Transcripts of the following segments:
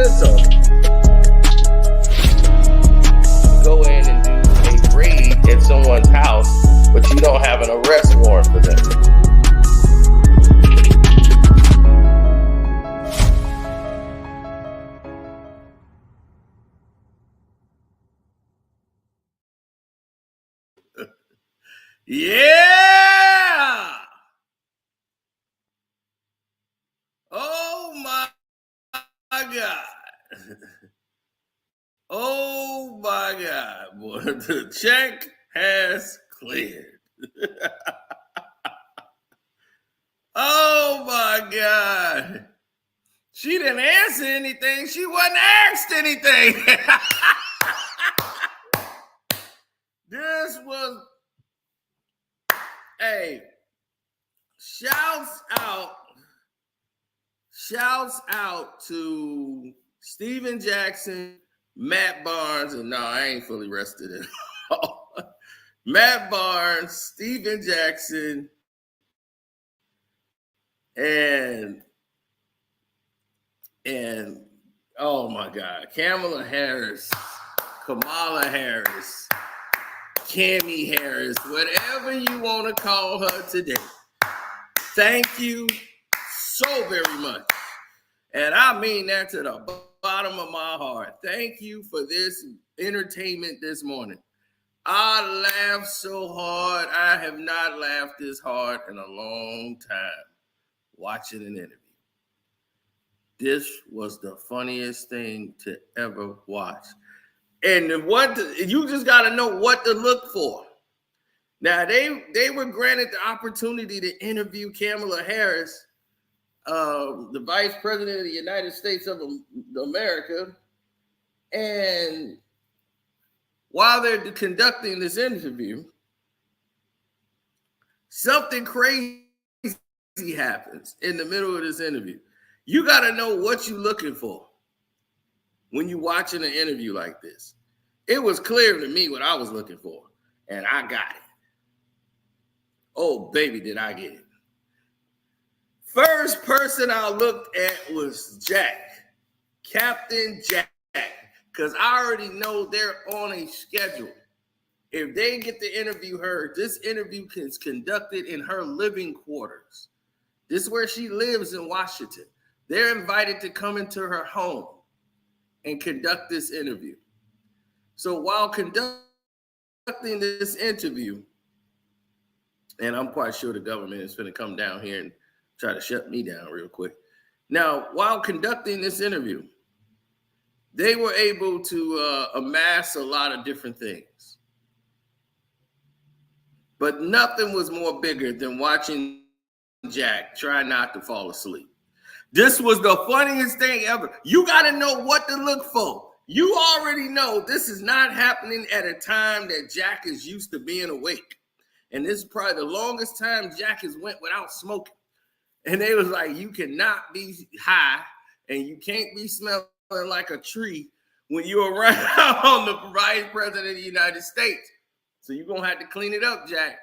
sense of it. Go in and do a raid at someone's house, but you don't have an arrest warrant for them. Yeah! Oh my God. Oh my God, boy. The check has cleared. Oh my God. She didn't answer anything. She wasn't asked anything. This was, hey, shouts out to Steven Jackson, Matt Barnes, and no, I ain't fully rested at all. Matt Barnes, Steven Jackson, and oh my God, Kamala Harris, Kamala Harris, Cammy Harris, whatever you want to call her today. Thank you so very much. And I mean that to the bottom of my heart. Thank you for this entertainment this morning. I laughed so hard. I have not laughed this hard in a long time watching an interview. This was the funniest thing to ever watch. And you just got to know what to look for. Now, they were granted the opportunity to interview Kamala Harris, the Vice President of the United States of America. And while they're conducting this interview, something crazy happens in the middle of this interview. You got to know what you're looking for when you're watching an interview like this. It was clear to me what I was looking for, and I got it. Oh, baby, did I get it. First person I looked at was Jack, Captain Jack, because I already know they're on a schedule. If they get to interview her, this interview is conducted in her living quarters. This is where she lives in Washington. They're invited to come into her home and conduct this interview. So while conducting this interview, and I'm quite sure the government is going to come down here and try to shut me down real quick. Now, while conducting this interview, they were able to amass a lot of different things. But nothing was more bigger than watching Jack try not to fall asleep. This was the funniest thing ever. You got to know what to look for. You already know this is not happening at a time that Jack is used to being awake. And this is probably the longest time Jack has went without smoking. And they was like, you cannot be high and you can't be smelling like a tree when you're around the Vice President of the United States. So you're going to have to clean it up, Jack.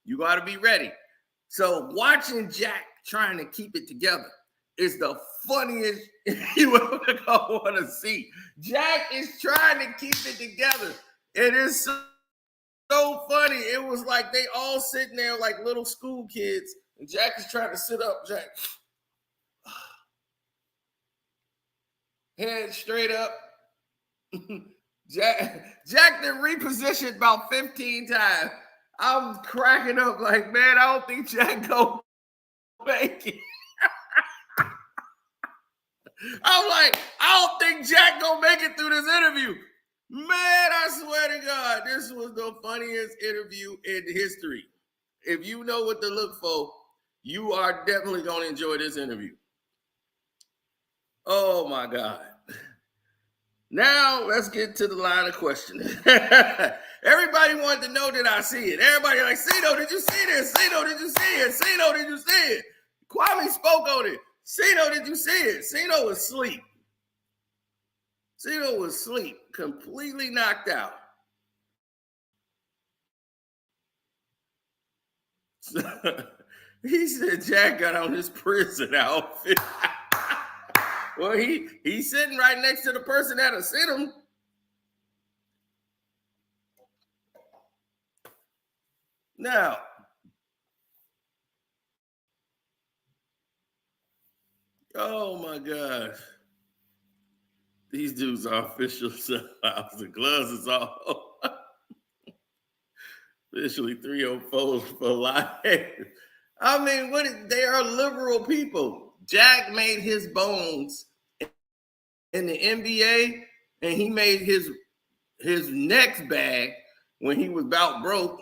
You got to be ready. So watching Jack trying to keep it together is the funniest you ever gonna want to see. Jack is trying to keep it together. It is so funny. It was like they all sitting there like little school kids, and Jack is trying to sit up. Jack, head straight up. Jack then repositioned about 15 times. I'm cracking up like, man, I don't think Jack gonna make it. I'm like, I don't think Jack gonna make it through this interview. Man, I swear to God, this was the funniest interview in history. If you know what to look for, you are definitely gonna enjoy this interview. Oh my God. Now let's get to the line of questioning. Everybody wanted to know that I see it. Everybody like, Cito, did you see this? Cito, did you see it? Cito, did you see it? Kwame spoke on it. Cito, did you see it? Cito was asleep. Cito was asleep, completely knocked out. He said Jack got on his prison outfit. Well, he's sitting right next to the person that'll sit him. Now, oh my gosh. These dudes are official sellouts. The gloves is all officially 304 for life. I mean, they are liberal people. Jack made his bones in the NBA, and he made his next bag when he was about broke.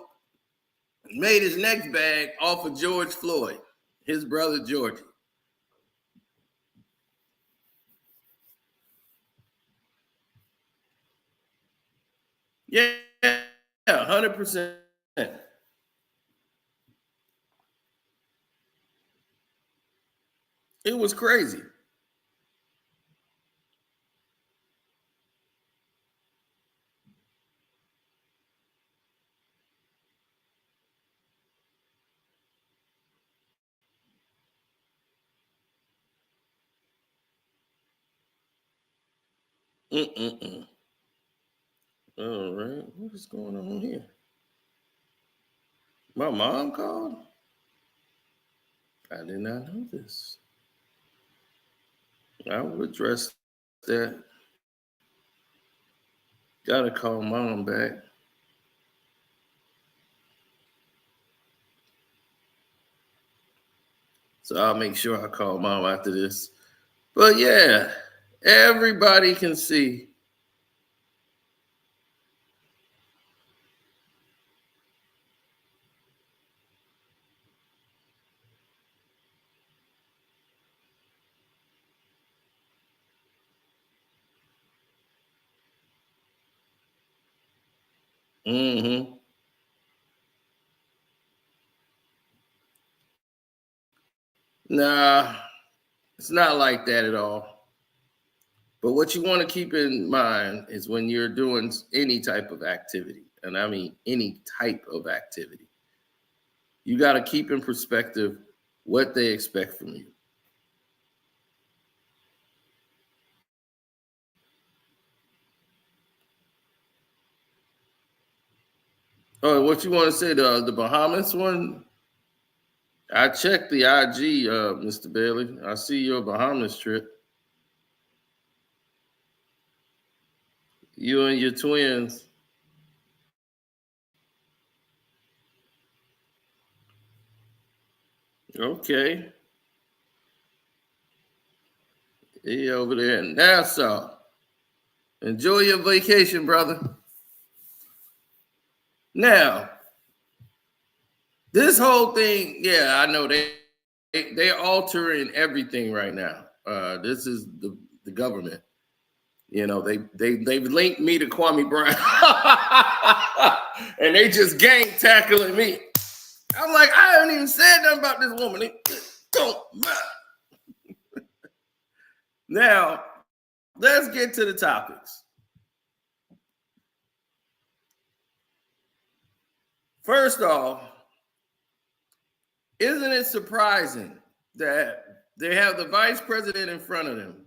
Made his next bag off of George Floyd, his brother Georgie. Yeah, 100%. It was crazy. Mm-mm-mm. All right, what is going on here? My mom called? I did not know this. I will address that. Gotta call mom back. So I'll make sure I call mom after this. But yeah, everybody can see. Mm-hmm. Nah, it's not like that at all. But what you want to keep in mind is when you're doing any type of activity, and I mean any type of activity, you got to keep in perspective what they expect from you. Oh, what you want to say, the Bahamas one? I checked the IG, Mr. Bailey. I see your Bahamas trip. You and your twins. Okay. He over there in Nassau. Enjoy your vacation, brother. Now, this whole thing, yeah, I know they're altering everything right now. This is the government. You know, they've linked me to Kwame Brown, and they just gang tackling me. I'm like, I haven't even said nothing about this woman. Don't matter. Now, let's get to the topics. First off, isn't it surprising that they have the vice president in front of them,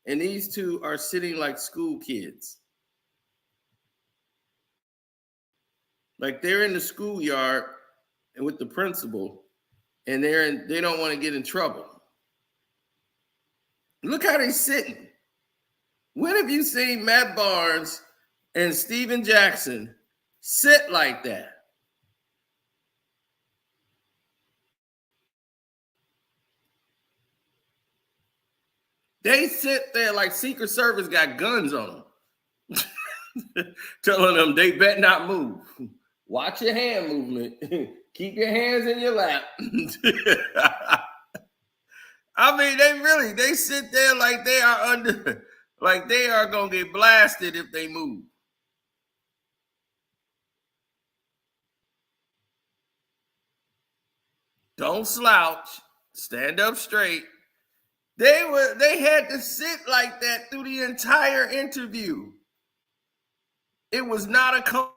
and these two are sitting like school kids? Like they're in the schoolyard and with the principal, and they don't want to get in trouble. Look how they're sitting. When have you seen Matt Barnes and Steven Jackson sit like that? They sit there like Secret Service got guns on them, telling them they better not move. Watch your hand movement. Keep your hands in your lap. I mean, they sit there like they are like they are gonna get blasted if they move. Don't slouch. Stand up straight. They had to sit like that through the entire interview. It was not a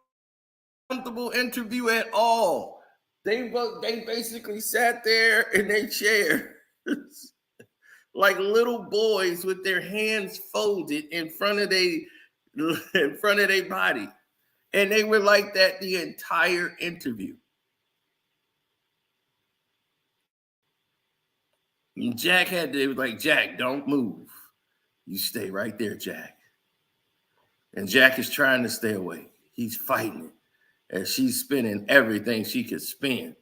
comfortable interview at all. They basically sat there in their chair like little boys with their hands folded in front of their body. And they were like that the entire interview. And Jack they was like, Jack, don't move. You stay right there, Jack. And Jack is trying to stay away. He's fighting it as she's spinning everything she could spin.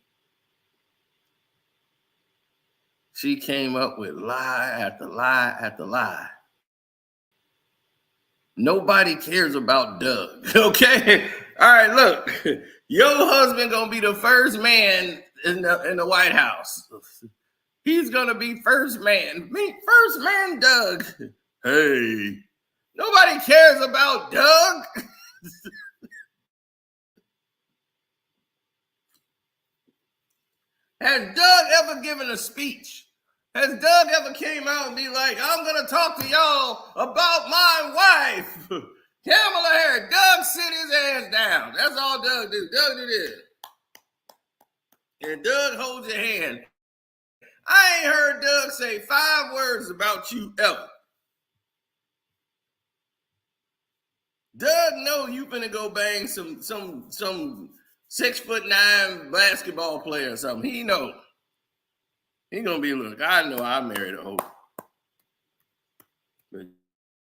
She came up with lie after lie after lie. Nobody cares about Doug, okay? All right, look. Your husband gonna be the first man in the White House. He's gonna be first man. Meet first man Doug. Hey, nobody cares about Doug. Has Doug ever given a speech? Has Doug ever came out and be like, I'm going to talk to y'all about my wife? Kamala Harris, Doug sit his ass down. That's all Doug do. Doug do this. And Doug holds your hand. I ain't heard Doug say 5 words about you ever. Doug know you finna go bang some 6'9" basketball player or something. He know. He gonna be, look, I know I married a hoe. But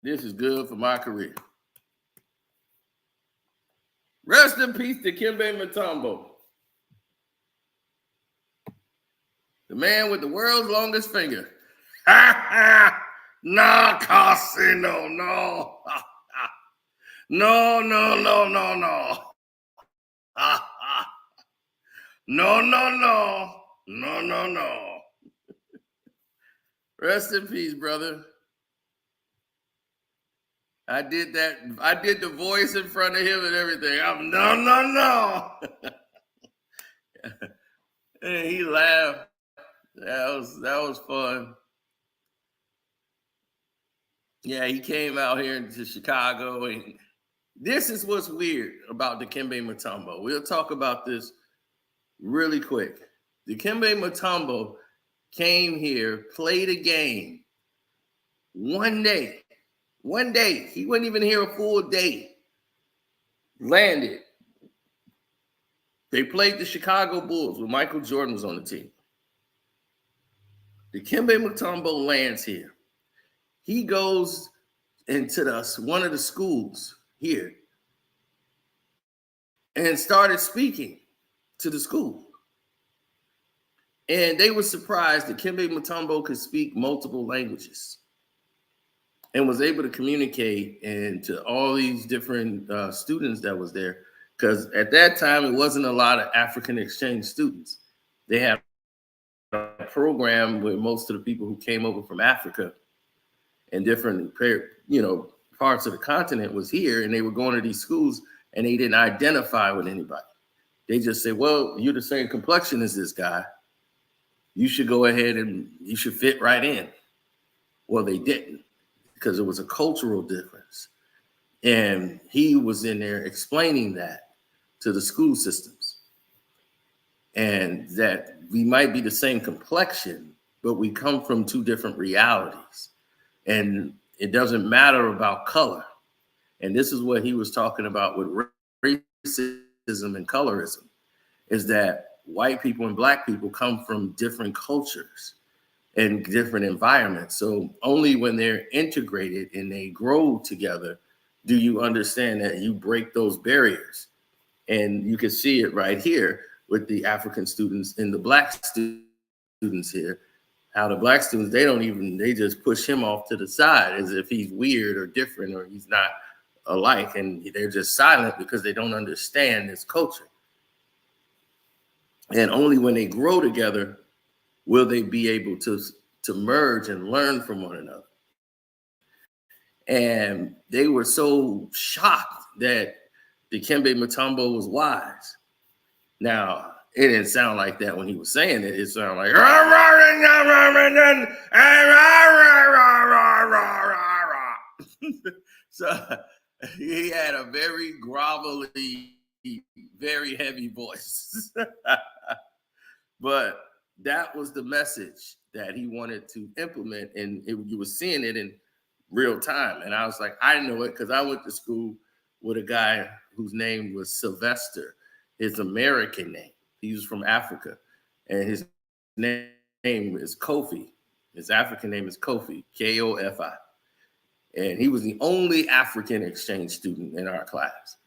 this is good for my career. Rest in peace to Dikembe Mutombo. The man with the world's longest finger. Nah, Casino, no. No. No. Rest in peace, brother. I did that. I did the voice in front of him and everything. I'm no. And he laughed. That was fun. Yeah, he came out here to Chicago, and this is what's weird about Dikembe Mutombo. We'll talk about this really quick. Dikembe Mutombo came here, played a game. One day. He wasn't even here a full day. Landed. They played the Chicago Bulls when Michael Jordan was on the team. Dikembe Mutombo lands here. He goes into one of the schools here and started speaking to the school. And they were surprised that Dikembe Mutombo could speak multiple languages and was able to communicate and to all these different students that was there. Because at that time, it wasn't a lot of African exchange students. They had a program with most of the people who came over from Africa and different, parts of the continent was here, and they were going to these schools, and they didn't identify with anybody. They just say, well, you're the same complexion as this guy. You should go ahead and you should fit right in. Well, they didn't, because it was a cultural difference. And he was in there explaining that to the school systems, and that we might be the same complexion, but we come from 2 different realities. And it doesn't matter about color. And this is what he was talking about with racism and colorism, is that white people and black people come from different cultures and different environments. So only when they're integrated and they grow together do you understand that you break those barriers. And you can see it right here with the African students and the black students here. How the black students, they just push him off to the side as if he's weird or different or he's not alike. And they're just silent because they don't understand this culture. And only when they grow together will they be able to merge and learn from one another. And they were so shocked that Dikembe Mutombo was wise. Now, it didn't sound like that when he was saying it. It sounded like, so he had a very grovelly, very heavy voice. But that was the message that he wanted to implement, and you were seeing it in real time. And I was like, I know it because I went to school with a guy whose name was Sylvester, his American name. He was from Africa, and his name is Kofi. His African name is Kofi, Kofi. And he was the only African exchange student in our class.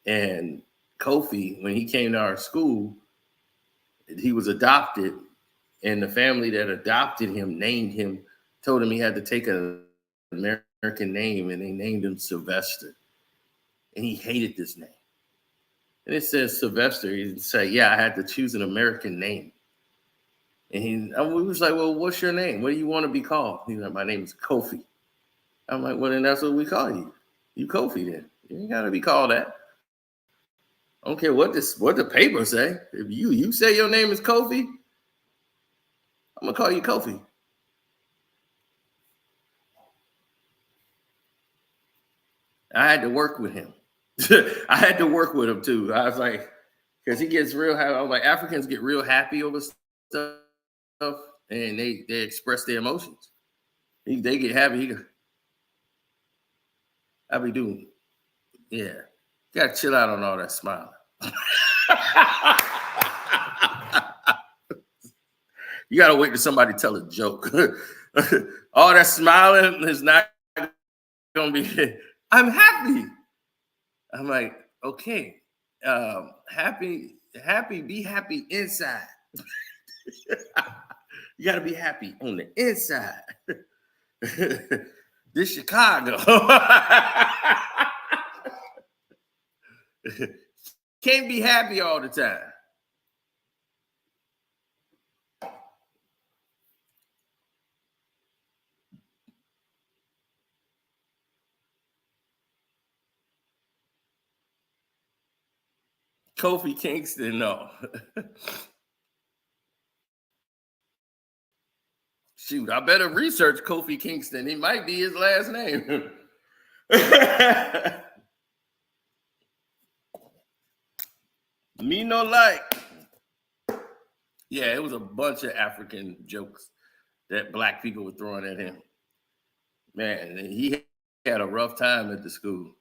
And Kofi, when he came to our school, he was adopted, and the family that adopted him named him, told him he had to take an American name, and they named him Sylvester. And he hated this name. And it says Sylvester. He'd say, yeah, I had to choose an American name. And we was like, well, what's your name? What do you want to be called? He's like, my name is Kofi. I'm like, well, then that's what we call you. You Kofi then. You ain't got to be called that. I don't care what the paper say. If you say your name is Kofi, I'm going to call you Kofi. I had to work with him. I had to work with him too. I was like, because he gets real happy. I was like, Africans get real happy over stuff, and they express their emotions. They get happy. I be doing, yeah. Gotta chill out on all that smiling. You gotta wait till somebody tell a joke. All that smiling is not gonna be. I'm happy. I'm like, okay, happy, be happy inside. You gotta be happy on the inside. This Chicago. Can't be happy all the time. Kofi Kingston, no. Shoot, I better research Kofi Kingston. He might be his last name. Me no like. Yeah, it was a bunch of African jokes that black people were throwing at him. Man, he had a rough time at the school.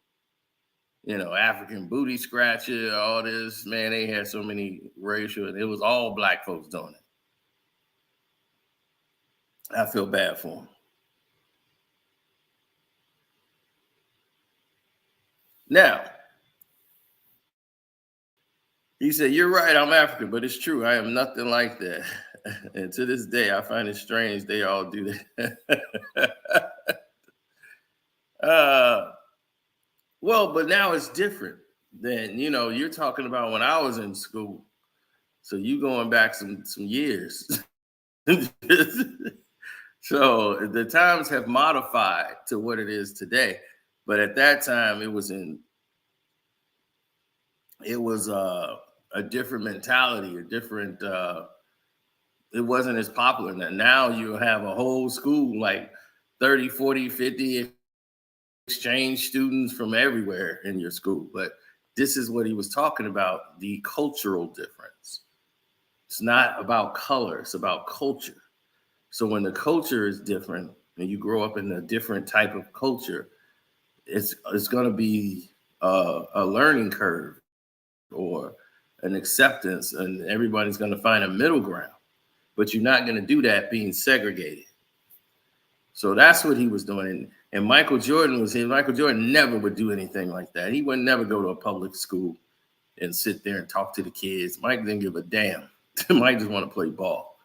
You know, African booty scratcher, all this. Man, they had so many racial, and it was all black folks doing it. I feel bad for him. Now, he said, you're right, I'm African, but it's true. I am nothing like that. And to this day, I find it strange they all do that. Well, but now it's different than, you're talking about when I was in school. So you going back some years. So the times have modified to what it is today. But at that time, it was a different mentality, it wasn't as popular. Now you have a whole school, like 30, 40, 50 exchange students from everywhere in your school. But this is what he was talking about, the cultural difference. It's not about color, it's about culture. So when the culture is different and you grow up in a different type of culture, it's going to be a learning curve or an acceptance, and everybody's going to find a middle ground. But you're not going to do that being segregated. So that's what he was doing. And Michael Jordan never would do anything like that. He would never go to a public school and sit there and talk to the kids. Mike didn't give a damn. Mike just want to play ball.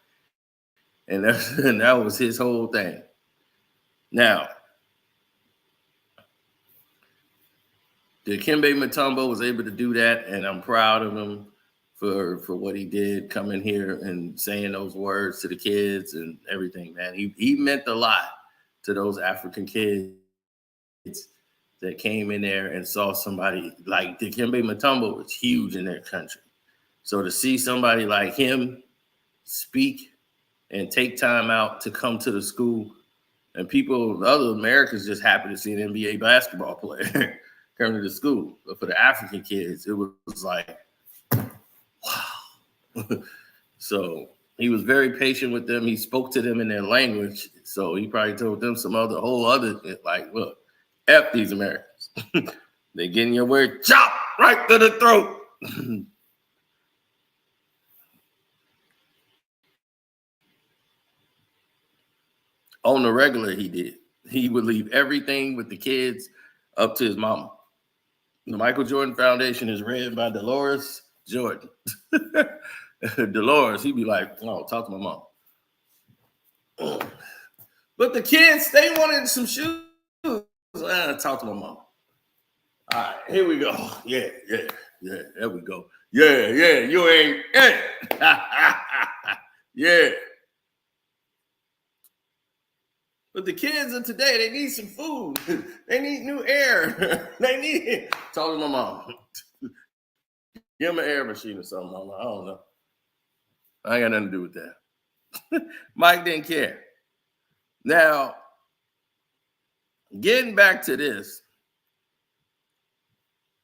And that was his whole thing. Now, Dikembe Mutombo was able to do that, and I'm proud of him for what he did, coming here and saying those words to the kids and everything, man. He meant a lot to those African kids that came in there and saw somebody like Dikembe Mutombo was huge in their country. So to see somebody like him speak and take time out to come to the school, and the other Americans just happy to see an NBA basketball player come to the school. But for the African kids, it was like, wow. So he was very patient with them. He spoke to them in their language. So he probably told them some whole other, like, look, F these Americans. They getting your word, chop right to the throat. On the regular, he did. He would leave everything with the kids up to his mama. The Michael Jordan Foundation is ran by Dolores Jordan. Dolores, he'd be like, oh, talk to my mom. But the kids, they wanted some shoes. Talk to my mom. All right, here we go. Yeah, there we go. Yeah, you ain't. Yeah. But the kids of today, they need some food. They need new air. They need. Talk to my mom. Give them an air machine or something. I don't know. I ain't got nothing to do with that. Mike didn't care. Now, getting back to this,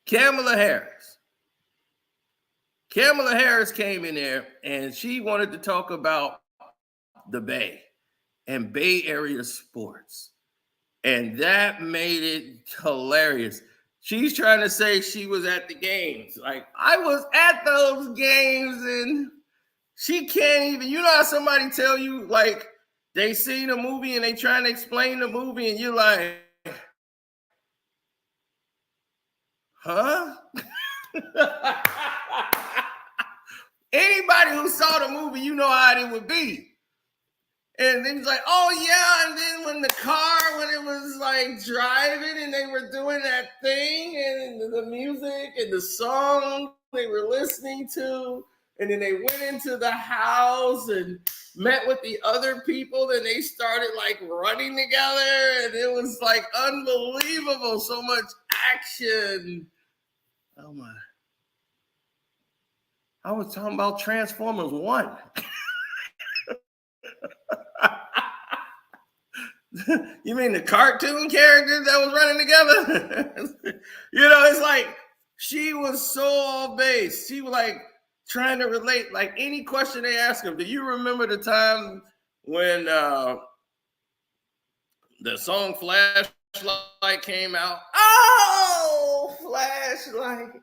Kamala Harris. Kamala Harris came in there and she wanted to talk about the Bay and Bay Area sports. And that made it hilarious. She's trying to say she was at the games. Like, I was at those games, and she can't even, you know how somebody tell you, like, they seen a movie and they trying to explain the movie, and you're like, huh? Anybody who saw the movie, you know how it would be. And then he's like, oh, yeah. And then when it was like driving and they were doing that thing and the music and the song they were listening to, and then they went into the house and met with the other people, and they started like running together. And it was like unbelievable. So much action. Oh, my. I was talking about Transformers 1. You mean the cartoon characters that was running together? You know, it's like she was so off base. She was like trying to relate, like any question they asked him. Do you remember the time when the song Flashlight came out? Oh, Flashlight.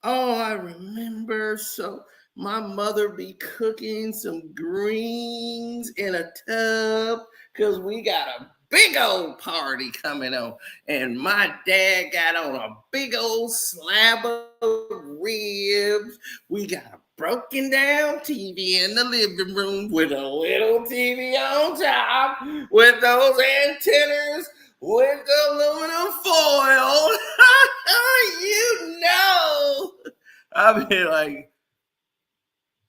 Oh, I remember. So my mother be cooking some greens in a tub because we got a big old party coming on. And my dad got on a big old slab of ribs. We got a broken down TV in the living room with a little TV on top with those antennas with the aluminum foil. You know. I mean, like,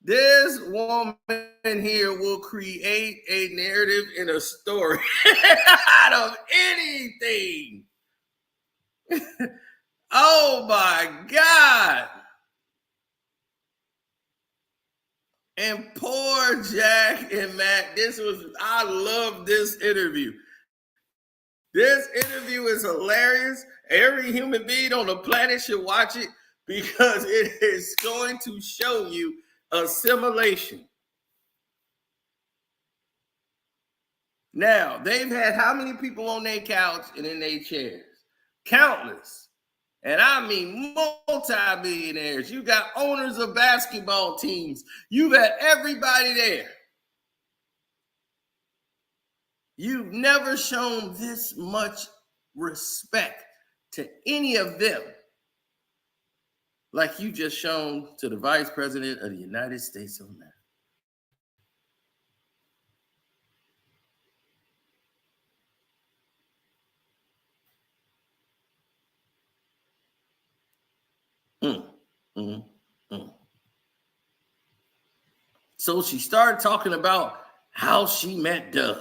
this woman here will create a narrative and a story out of anything. Oh my God. And poor Jack and Matt, I love this interview. This interview is hilarious. Every human being on the planet should watch it because it is going to show you assimilation. Now, they've had how many people on their couch and in their chairs? Countless. And I mean multi-billionaires. You got owners of basketball teams. You've had everybody there. You've never shown this much respect to any of them like you just shown to the Vice President of the United States of America. So she started talking about how she met Doug.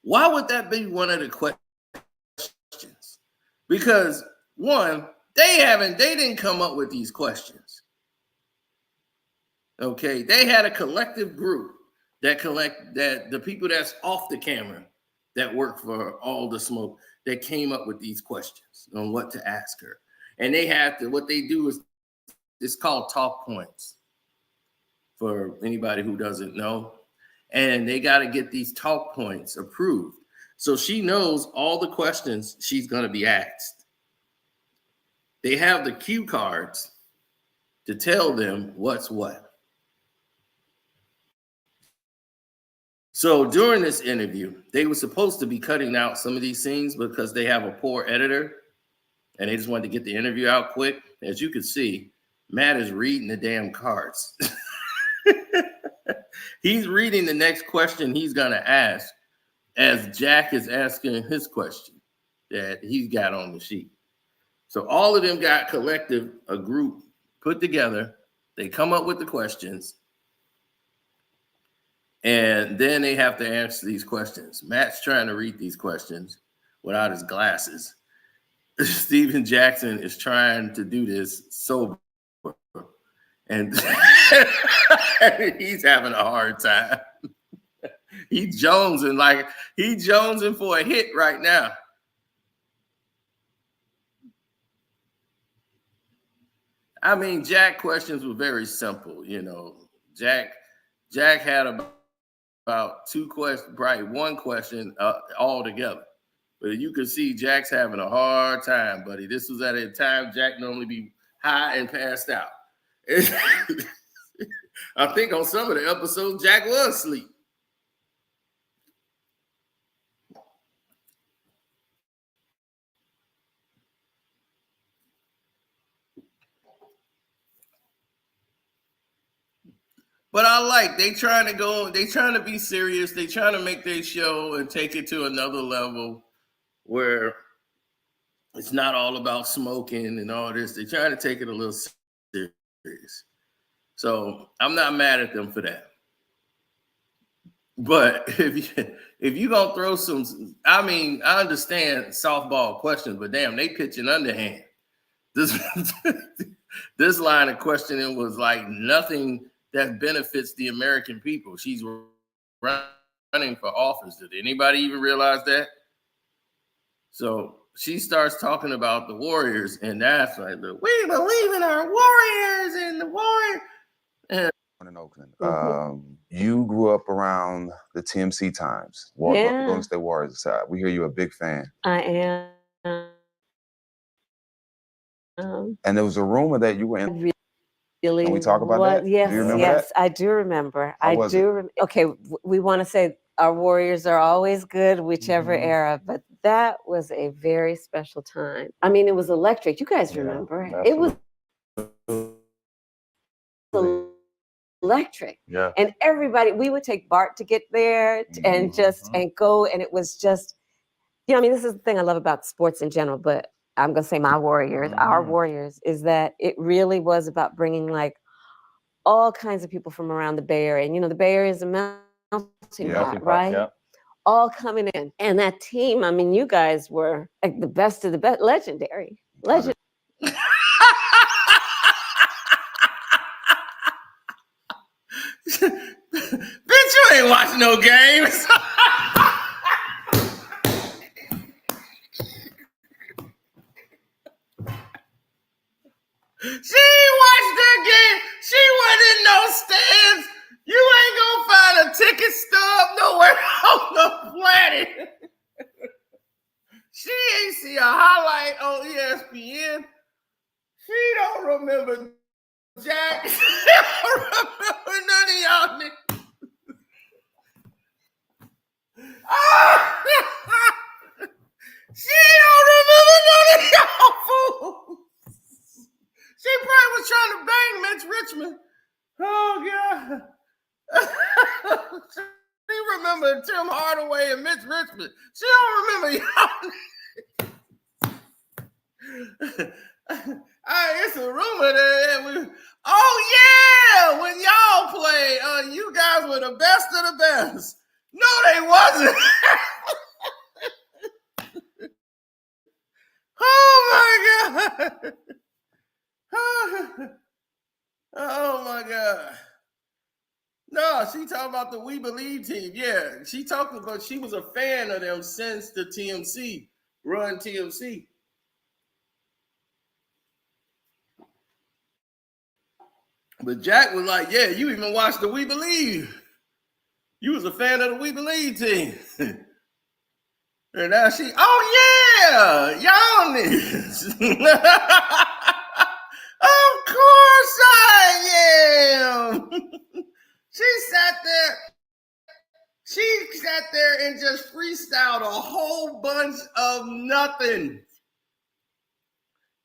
Why would that be one of the questions? Because one, they didn't come up with these questions. Okay, they had a collective group that the people that's off the camera that work for All the Smoke that came up with these questions on what to ask her. And what they do is it's called talk points. for anybody who doesn't know. And they got to get these talk points approved. So she knows all the questions she's going to be asked. They have the cue cards to tell them what's what. So during this interview, they were supposed to be cutting out some of these scenes because they have a poor editor and they just wanted to get the interview out quick. As you can see, Matt is reading the damn cards. He's reading the next question he's going to ask as Jack is asking his question that he's got on the sheet. So all of them got a group put together. They come up with the questions. And then they have to answer these questions. Matt's trying to read these questions without his glasses. Steven Jackson is trying to do this sober. And he's having a hard time. He's jonesing for a hit right now. I mean, Jack questions were very simple. You know, Jack had about two questions, probably one question all together. But you can see Jack's having a hard time, buddy. This was at a time Jack normally be high and passed out. I think on some of the episodes, Jack was asleep. But I like they trying to be serious. They trying to make their show and take it to another level where it's not all about smoking and all this. They're trying to take it a little serious. So I'm not mad at them for that. But if you gonna throw some, I mean, I understand softball questions, but damn, they pitching underhand. This line of questioning was like nothing that benefits the American people. She's running for office. Did anybody even realize that? So she starts talking about the Warriors, and that's like, we believe in our Warriors and the Warriors. And in Oakland. You grew up around the TMC times. Golden State Warriors. We hear you're a big fan. I am. And there was a rumor that you were in. Really? Can we talk about that? Yes, do you remember yes, that? I do remember. Okay, we want to say our Warriors are always good, whichever era, but that was a very special time. I mean, it was electric. You guys remember? It was electric. Yeah. And everybody, we would take BART to get there and and go, and it was just, I mean, this is the thing I love about sports in general, but I'm going to say my Warriors, our Warriors, is that it really was about bringing like all kinds of people from around the Bay Area. And, the Bay Area is a melting pot, right? Yeah. All coming in. And that team, I mean, you guys were like the best of the best, legendary. Bitch, you ain't watching no games. She watched that game. She wasn't in no stands. You ain't gonna find a ticket stub nowhere on the planet. She ain't see a highlight on ESPN. She don't remember Jack. She don't remember none of y'all niggas. She don't remember none of y'all fools. She probably was trying to bang Mitch Richmond. Oh, God. She remembered Tim Hardaway and Mitch Richmond. She don't remember y'all. It's a rumor that when y'all played, you guys were the best of the best. No, they wasn't. Oh, my God. Oh my God. No, she talking about the We Believe team. Yeah, she talking about she was a fan of them since the TMC, run TMC. But Jack was like, yeah, you even watched the We Believe. You was a fan of the We Believe team. And now she, oh yeah, y'all niggas. Of course I am. She sat there and just freestyled a whole bunch of nothing.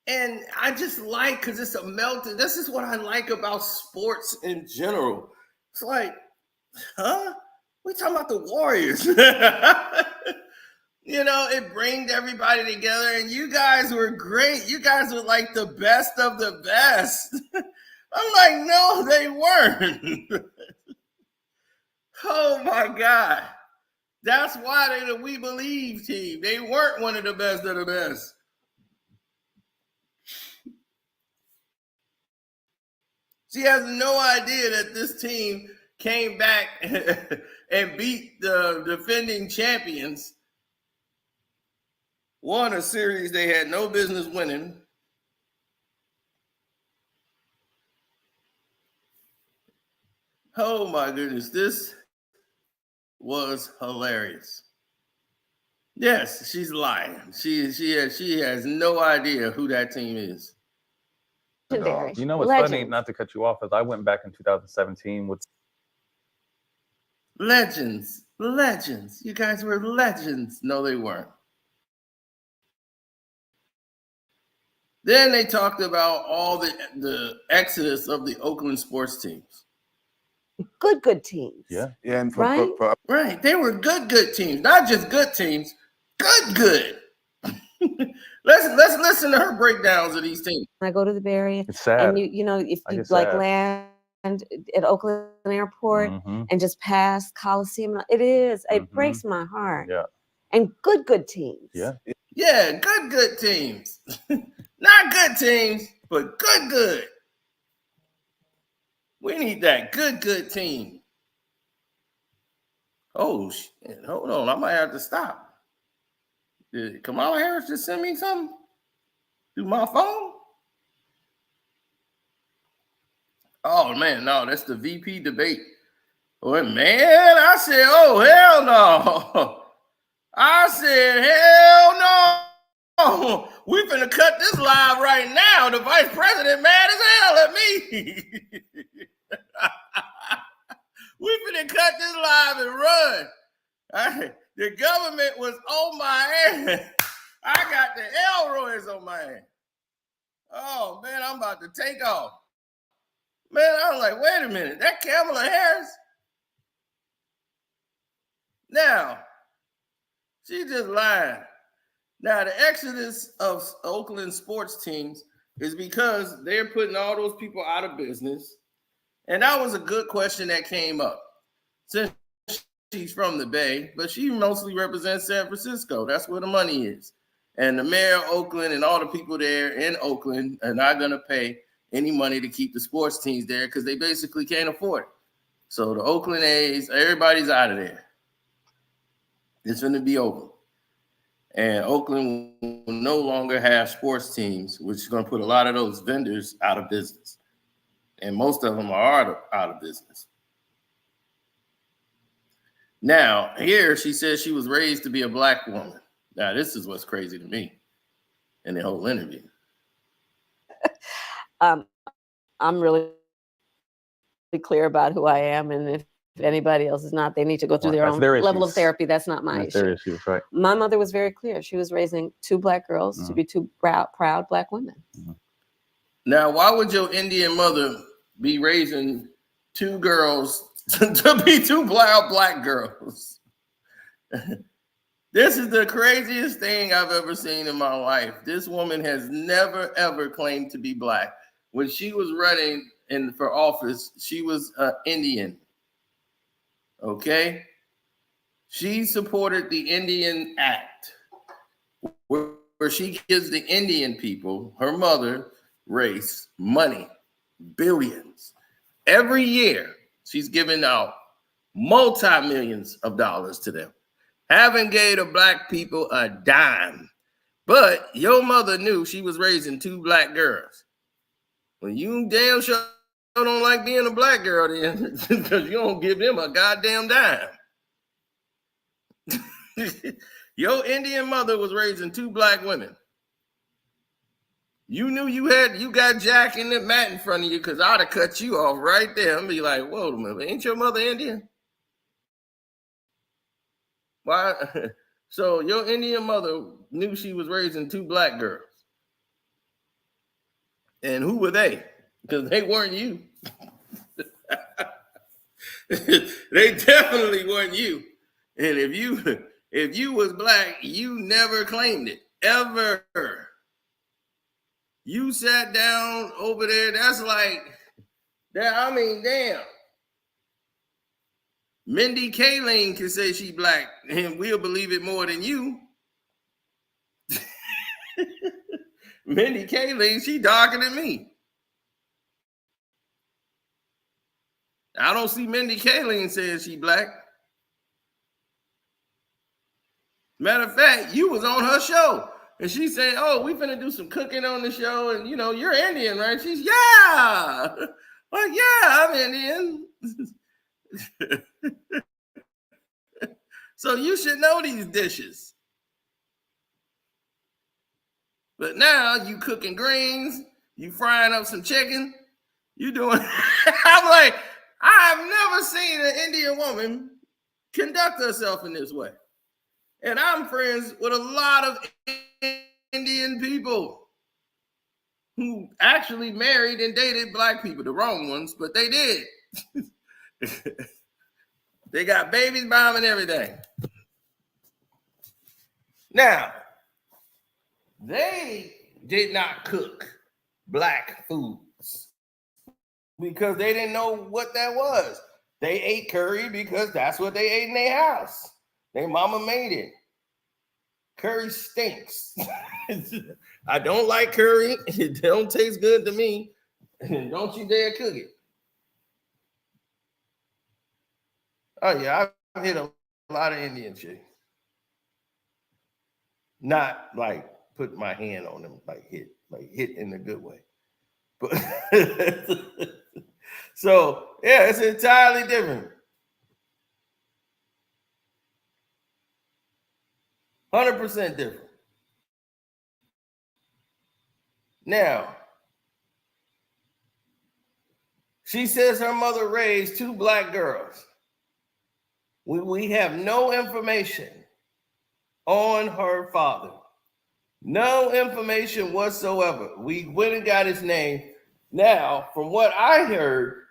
And I just like, because it's a melting. This is what I like about sports in general. It's like, huh? We talking about the Warriors. You know, it brings everybody together, and you guys were great. You guys were like the best of the best. I'm like, no, they weren't. Oh my God. That's why they're the We Believe team. They weren't one of the best of the best. She has no idea that this team came back and beat the defending champions. Won a series they had no business winning. Oh my goodness, this was hilarious. Yes, she's lying. She has no idea who that team is. Legendary. You know what's funny, not to cut you off, is I went back in 2017 with Legends. You guys were legends. No, they weren't. Then they talked about all the exodus of the Oakland sports teams. Good teams. Yeah. And Right. They were good teams. Not just good teams. Good. Let's listen to her breakdowns of these teams. I go to the Bay Area, It's sad. and you know, if you like land at Oakland Airport and just pass Coliseum, it breaks my heart. Yeah. And good teams. Yeah. Yeah, good teams. Not good teams, but good. We need that good team. Oh shit! Hold on, I might have to stop. Did Kamala Harris just send me something through my phone? Oh man, no, that's the VP debate. Oh man, I said, oh hell no. I said, hell no. We finna cut this live right now. The vice president mad as hell at me. We finna cut this live and run. The government was on my ass. I got the Elroys on my ass. Oh man, I'm about to take off. Man, I was like, wait a minute, that Kamala Harris? Now, she just lied. Now, the exodus of Oakland sports teams is because they're putting all those people out of business. And that was a good question that came up. Since she's from the Bay, but she mostly represents San Francisco. That's where the money is. And the mayor of Oakland and all the people there in Oakland are not going to pay any money to keep the sports teams there because they basically can't afford it. So the Oakland A's, everybody's out of there. It's going to be over. And Oakland will no longer have sports teams, which is going to put a lot of those vendors out of business. And most of them are out of business. Now, here she says she was raised to be a black woman. Now, this is what's crazy to me in the whole interview. I'm really clear about who I am, and if anybody else is not, they need to go through their own level of therapy. That's not my issue. Their issues, right? My mother was very clear. She was raising two black girls to be two proud black women. Now, why would your Indian mother be raising two girls to be two black girls? This is the craziest thing I've ever seen in my life. This woman has never, ever claimed to be black. When she was running for office, she was Indian. Okay? She supported the Indian Act, where she gives the Indian people, her mother, race, money, billions. Every year, she's giving out multi-millions of dollars to them. Haven't gave the black people a dime. But your mother knew she was raising two black girls. When you damn sure don't like being a black girl then, because you don't give them a goddamn dime. Your Indian mother was raising 2 black women. You knew you got Jack in the mat in front of you, because I'd have cut you off right there and be like, whoa a minute, ain't your mother Indian? Why? So your Indian mother knew she was raising 2 black girls. And who were they? Because they weren't you. They definitely weren't you. And if you was black, you never claimed it. Ever. You sat down over there. That's like that. I mean, damn. Mindy Kaling can say she black, and we'll believe it more than you. Mindy Kaling, she darker than me. I don't see Mindy Kaling saying she black. Matter of fact, you was on her show, and she said, "Oh, we finna do some cooking on the show, and you're Indian, right?" She's yeah, well, yeah, I'm Indian. So you should know these dishes. But now you cooking greens, you frying up some chicken, you doing. I'm like, I've never seen an Indian woman conduct herself in this way. And I'm friends with a lot of Indian people who actually married and dated black people, the wrong ones, but they did. They got babies by them and everything. Now, they did not cook black foods because they didn't know what that was. They ate curry because that's what they ate in their house. Their mama made it. Curry stinks. I don't like curry. It don't taste good to me. Don't you dare cook it. Oh yeah, I've hit a lot of Indian chicks. Not like put my hand on them, like hit in a good way. But so yeah, it's entirely different. 100% different. Now, she says her mother raised 2 black girls. We have no information on her father. No information whatsoever. We went and got his name. Now, from what I heard,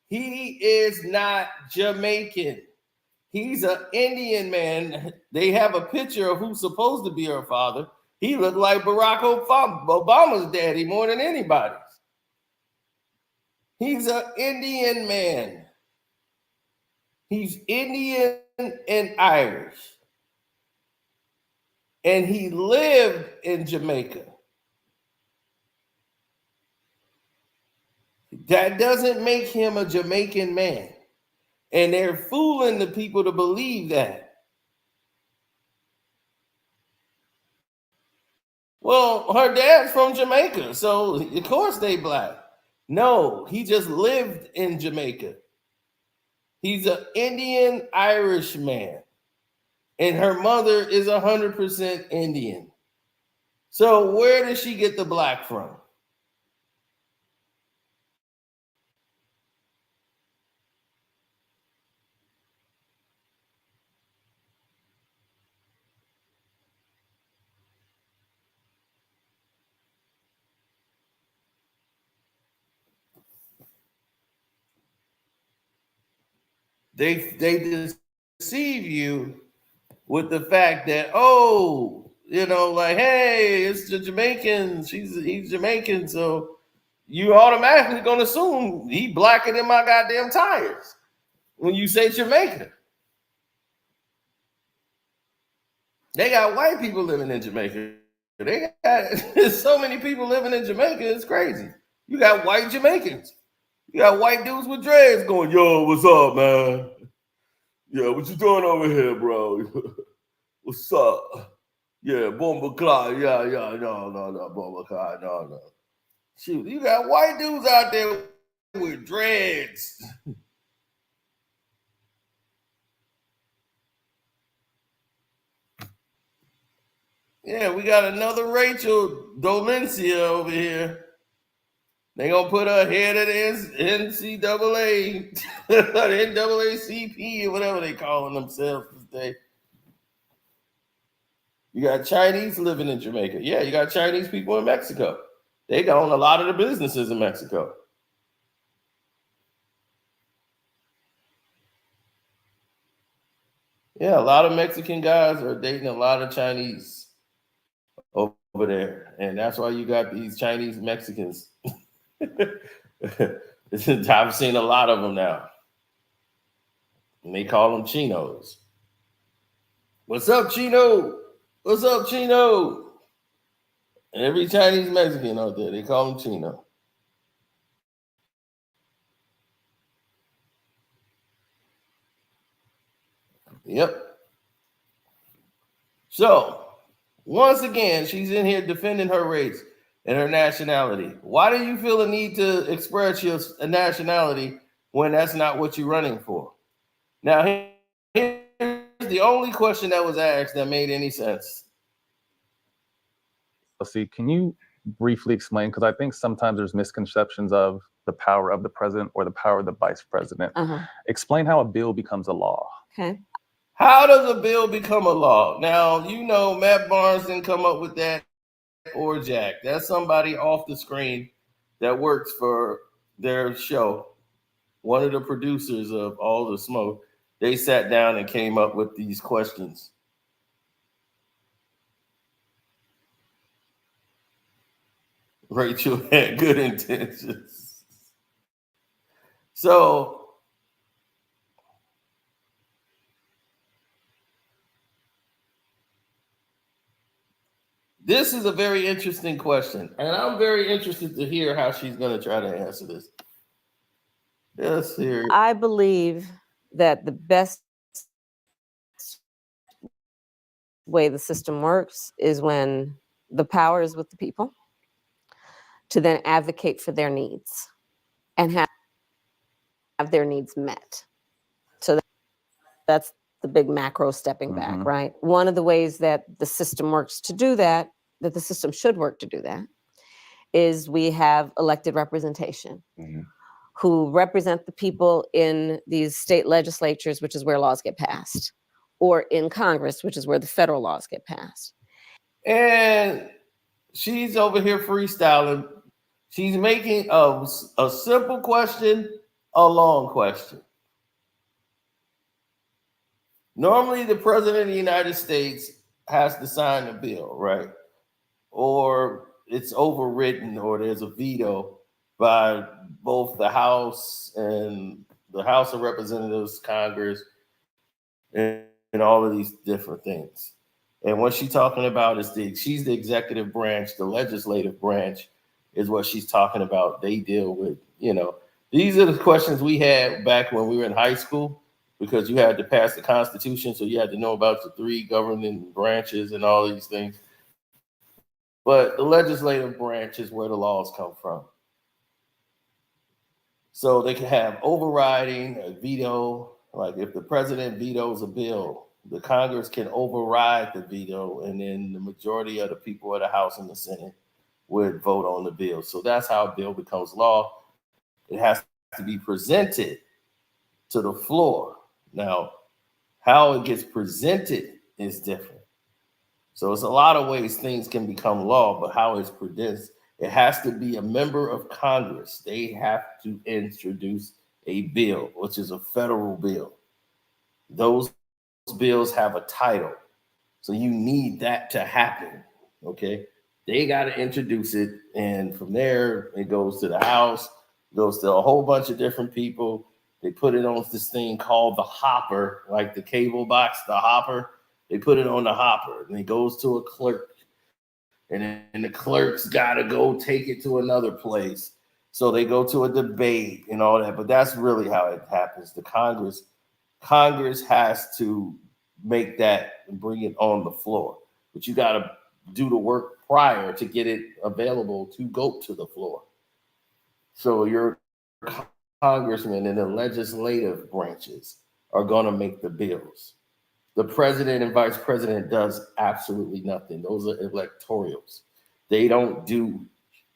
he is not Jamaican. He's an Indian man. They have a picture of who's supposed to be her father. He looked like Barack Obama's daddy more than anybody's. He's an Indian man. He's Indian and Irish. And he lived in Jamaica. That doesn't make him a Jamaican man. And they're fooling the people to believe that. Well, her dad's from Jamaica, so of course they black. No, he just lived in Jamaica. He's an Indian Irish man. And her mother is 100% Indian. So where does she get the black from? They deceive you with the fact that, like, hey, it's the Jamaicans. He's Jamaican, so you automatically gonna assume he blacker than my goddamn tires when you say Jamaica. They got white people living in Jamaica. They got so many people living in Jamaica, it's crazy. You got white Jamaicans. You got white dudes with dreads going, yo, what's up, man? Yeah, what you doing over here, bro? What's up? Yeah, bomba clock. Yeah, no, bomba clock. No. Shoot, you got white dudes out there with dreads. Yeah, we got another Rachel Dolencia over here. They gonna put her head of the NCAA, the NAACP, or whatever they calling themselves today. You got Chinese living in Jamaica. Yeah, you got Chinese people in Mexico. They own a lot of the businesses in Mexico. Yeah, a lot of Mexican guys are dating a lot of Chinese over there. And that's why you got these Chinese Mexicans. I've seen a lot of them now. And they call them Chinos. What's up, Chino? What's up, Chino? And every Chinese Mexican out there, they call him Chino. Yep. So, once again, she's in here defending her race and her nationality. Why do you feel the need to express your nationality when that's not what you're running for? Now, here's the only question that was asked that made any sense. Let's see, can you briefly explain, because I think sometimes there's misconceptions of the power of the president or the power of the vice president. Explain how a bill becomes a law. Okay. How does a bill become a law? Now, you know, Matt Barnes didn't come up with that, or Jack. That's somebody off the screen that works for their show. One of the producers of All the Smoke. They sat down and came up with these questions. Rachel had good intentions. So, this is a very interesting question, and I'm very interested to hear how she's going to try to answer this. Let's hear. I believe that the best way the system works is when the power is with the people to then advocate for their needs and have their needs met. So that's the big macro stepping back, right? One of the ways that the system works to do that the system should work to do that, is we have elected representation who represent the people in these state legislatures, which is where laws get passed, or in Congress, which is where the federal laws get passed. And she's over here freestyling. She's making a simple question a long question. Normally, the president of the United States has to sign the bill, right? Or it's overwritten, or there's a veto by both the House and the House of Representatives, Congress, and all of these different things. And what she's talking about is she's the executive branch, the legislative branch is what she's talking about. They deal with, these are the questions we had back when we were in high school, because you had to pass the Constitution, so you had to know about the three governing branches and all these things. But the legislative branch is where the laws come from. So they can have overriding, a veto. Like if the president vetoes a bill, the Congress can override the veto, and then the majority of the people of the House and the Senate would vote on the bill. So that's how a bill becomes law. It has to be presented to the floor. Now, how it gets presented is different. So it's a lot of ways things can become law, but how it's produced, it has to be a member of Congress. They have to introduce a bill, which is a federal bill. Those bills have a title. So you need that to happen, okay? They got to introduce it, and from there, it goes to the House, goes to a whole bunch of different people. They put it on this thing called the hopper, like the cable box, the hopper. They put it on the hopper, and it goes to a clerk. And then the clerk's got to go take it to another place. So they go to a debate and all that. But that's really how it happens. The Congress has to make that and bring it on the floor. But you got to do the work prior to get it available to go to the floor. So your congressmen in the legislative branches are going to make the bills. The president and vice president does absolutely nothing. Those are electorals. They don't do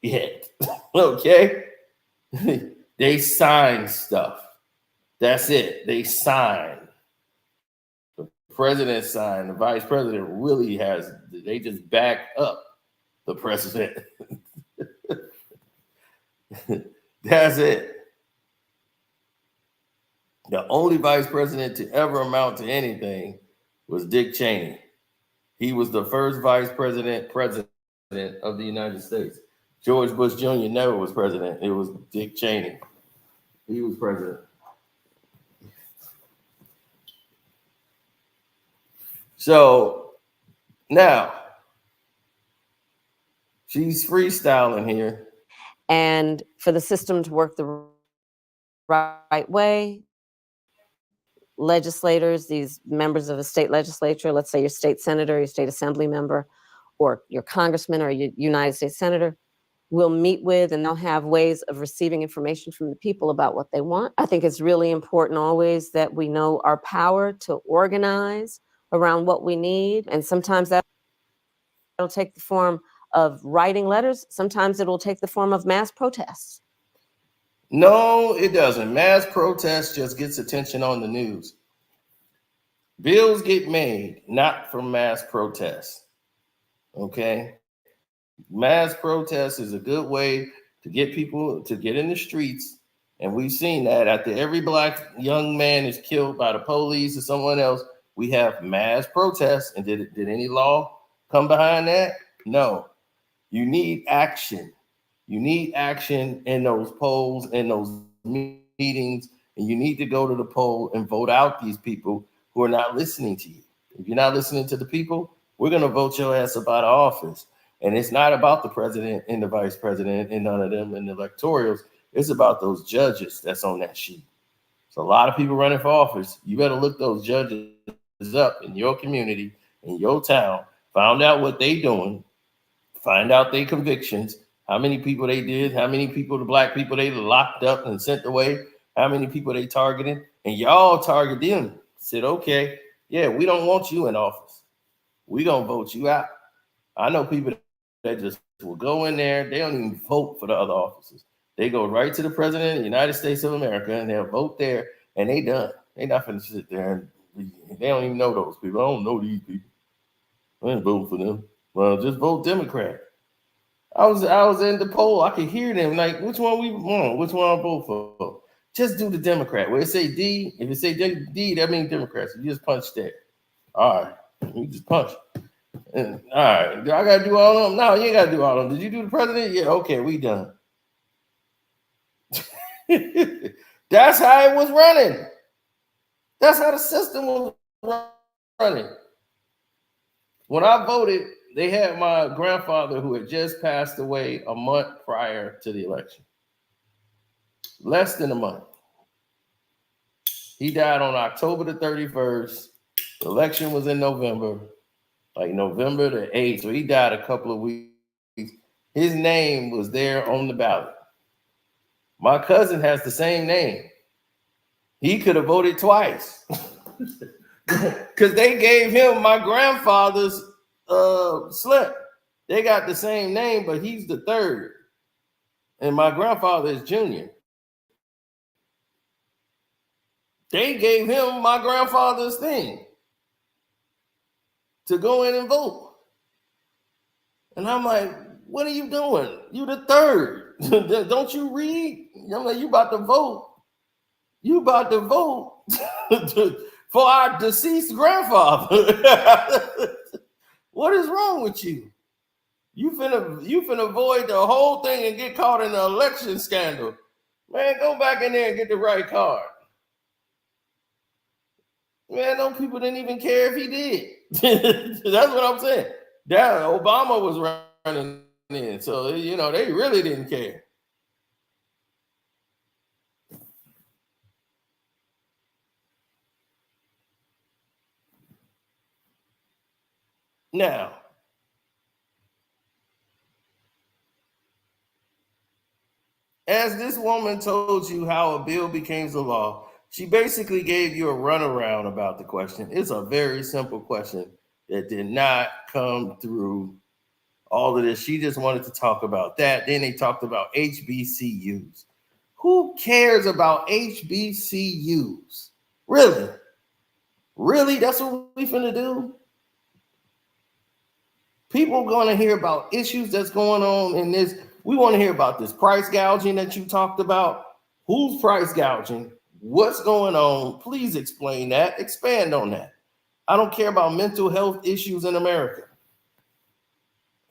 it. Okay? They sign stuff. That's it. They sign. The president signed. The vice president really has, they just back up the president. That's it. The only vice president to ever amount to anything was Dick Cheney. He was the first vice president of the United States. George Bush Jr. never was president. It was Dick Cheney. He was president. So now she's freestyling here. And for the system to work the right way, legislators, these members of the state legislature, let's say your state senator, your state assembly member, or your congressman or your United States senator, will meet with, and they'll have ways of receiving information from the people about what they want. I think it's really important always that we know our power to organize around what we need. And sometimes that'll take the form of writing letters. Sometimes it'll take the form of mass protests. No, it doesn't. Mass protest just gets attention on the news. Bills get made not from mass protests. Okay? Mass protest is a good way to get people to get in the streets. And we've seen that after every black young man is killed by the police or someone else, we have mass protests. And did any law come behind that? No. You need action. You need action in those polls, in those meetings, and you need to go to the poll and vote out these people who are not listening to you. If you're not listening to the people, we're going to vote your ass up out of office. And it's not about the president and the vice president and none of them and the electorals. It's about those judges that's on that sheet. So a lot of people running for office. You better look those judges up in your community, in your town, find out what they doing, find out their convictions, how many people they did, how many people, the black people they locked up and sent away, how many people they targeted, and y'all target them. Said, okay, yeah, we don't want you in office. We gonna vote you out. I know people that just will go in there, they don't even vote for the other offices. They go right to the president of the United States of America and they'll vote there and they done. They not finna sit there and they don't even know those people. I don't know these people. I ain't voting for them. Well, just vote Democrat. I was in the poll. I could hear them like, which one we want? Which one I vote for? Just do the Democrat. Where it say D, if it say D, that means Democrats. You just punch that. All right, you just punch. And, all right, do I gotta do all of them? No, you ain't gotta do all of them. Did you do the president? Yeah, okay, we done. That's how it was running. That's how the system was running. When I voted, they had my grandfather who had just passed away a month prior to the election. Less than a month. He died on October the 31st. The election was in November, like November the 8th. So he died a couple of weeks. His name was there on the ballot. My cousin has the same name. He could have voted twice. Because they gave him my grandfather's slip. They got the same name, but he's the third. And my grandfather is junior. They gave him my grandfather's thing to go in and vote. And I'm like, what are you doing? You the third. Don't you read? I'm like, you about to vote. You about to vote for our deceased grandfather. What is wrong with you? You finna avoid the whole thing and get caught in an election scandal. Man, go back in there and get the right card. Man, those people didn't even care if he did. That's what I'm saying. That Obama was running in, so you know they really didn't care. Now, as this woman told you how a bill becomes a law, she basically gave you a runaround about the question. It's a very simple question that did not come through all of this. She just wanted to talk about that. Then they talked about HBCUs. Who cares about HBCUs? Really? Really? That's what we finna do? People going to hear about issues that's going on in this. We want to hear about this price gouging that you talked about. Who's price gouging? What's going on? Please explain that. Expand on that. I don't care about mental health issues in America.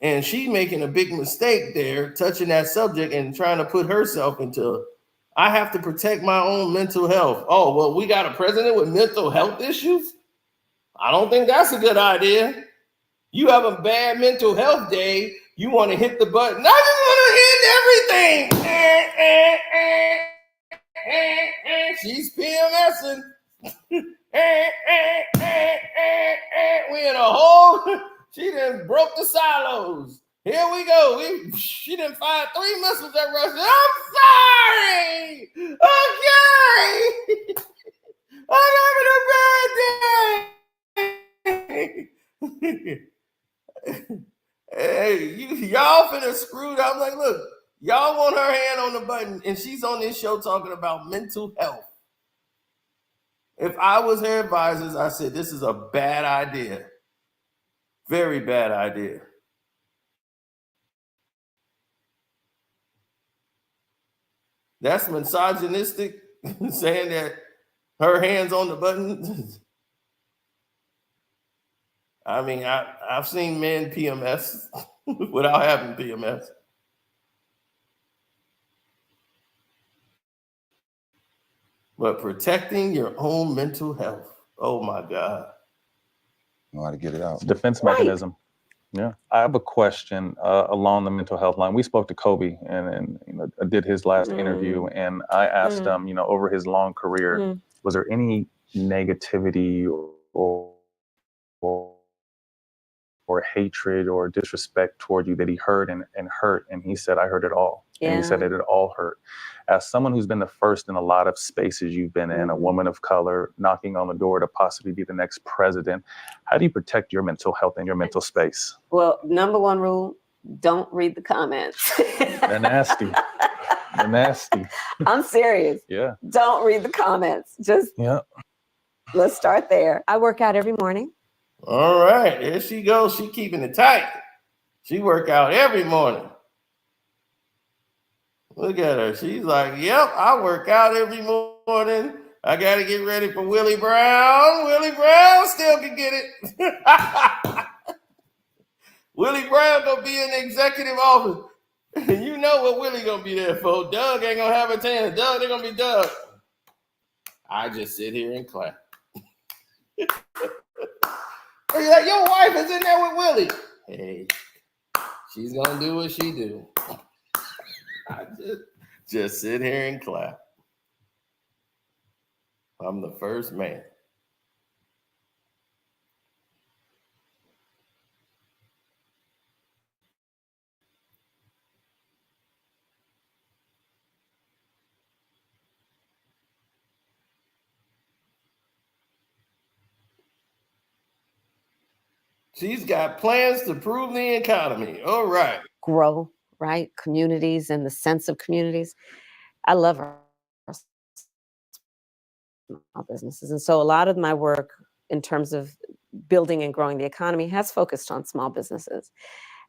And she making a big mistake there, touching that subject and trying to put herself into, I have to protect my own mental health. Oh, well, we got a president with mental health issues? I don't think that's a good idea. You have a bad mental health day, you want to hit the button. I just want to hit everything. She's PMSing. We in a hole. She done broke the silos. Here we go. She done fired 3 missiles at Russia. I'm sorry. Okay. I'm having a bad day. Hey, y'all finna screwed up. I'm like, look, y'all want her hand on the button, and she's on this show talking about mental health. If I was her advisors, I said, this is a bad idea. Very bad idea. That's misogynistic, saying that her hand's on the button. I mean, I've seen men PMS without having PMS. But protecting your own mental health. Oh my God. Know how to get it out. It's a defense mechanism. Yeah. I have a question along the mental health line. We spoke to Kobe and you know, I did his last interview, and I asked him, you know, over his long career, was there any negativity or hatred or disrespect toward you that he heard and hurt? And he said, I heard it all. Yeah. And he said that it all hurt. As someone who's been the first in a lot of spaces you've been in, a woman of color, knocking on the door to possibly be the next president, how do you protect your mental health and your mental space? Well, number one rule, don't read the comments. They're nasty. They're nasty. I'm serious. Yeah. Don't read the comments. Just let's start there. I work out every morning. All right, there she goes. She keeping it tight. She work out every morning. Look at her. She's like, yep, I work out every morning. I got to get ready for Willie Brown. Willie Brown still can get it. Willie Brown going to be in the executive office. You know what Willie going to be there for. Doug ain't going to have a chance. Doug, they're going to be Doug. I just sit here and clap. Like, your wife is in there with Willie. Hey, she's going to do what she do. I just sit here and clap. I'm the first man. She's got plans to improve the economy. All right. Grow, right? Communities and the sense of communities. I love our small businesses. And so a lot of my work in terms of building and growing the economy has focused on small businesses.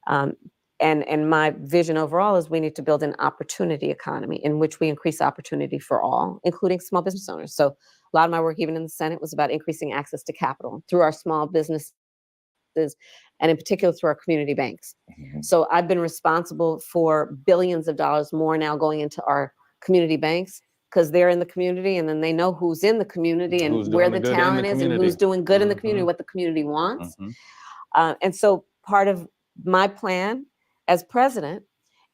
And my vision overall is we need to build an opportunity economy in which we increase opportunity for all, including small business owners. So a lot of my work, even in the Senate, was about increasing access to capital through our small businesses, and in particular through our community banks. So I've been responsible for billions of dollars more now going into our community banks because they're in the community, and then they know who's in the community and where the talent is and who's doing good in the community, what the community wants. And so part of my plan as president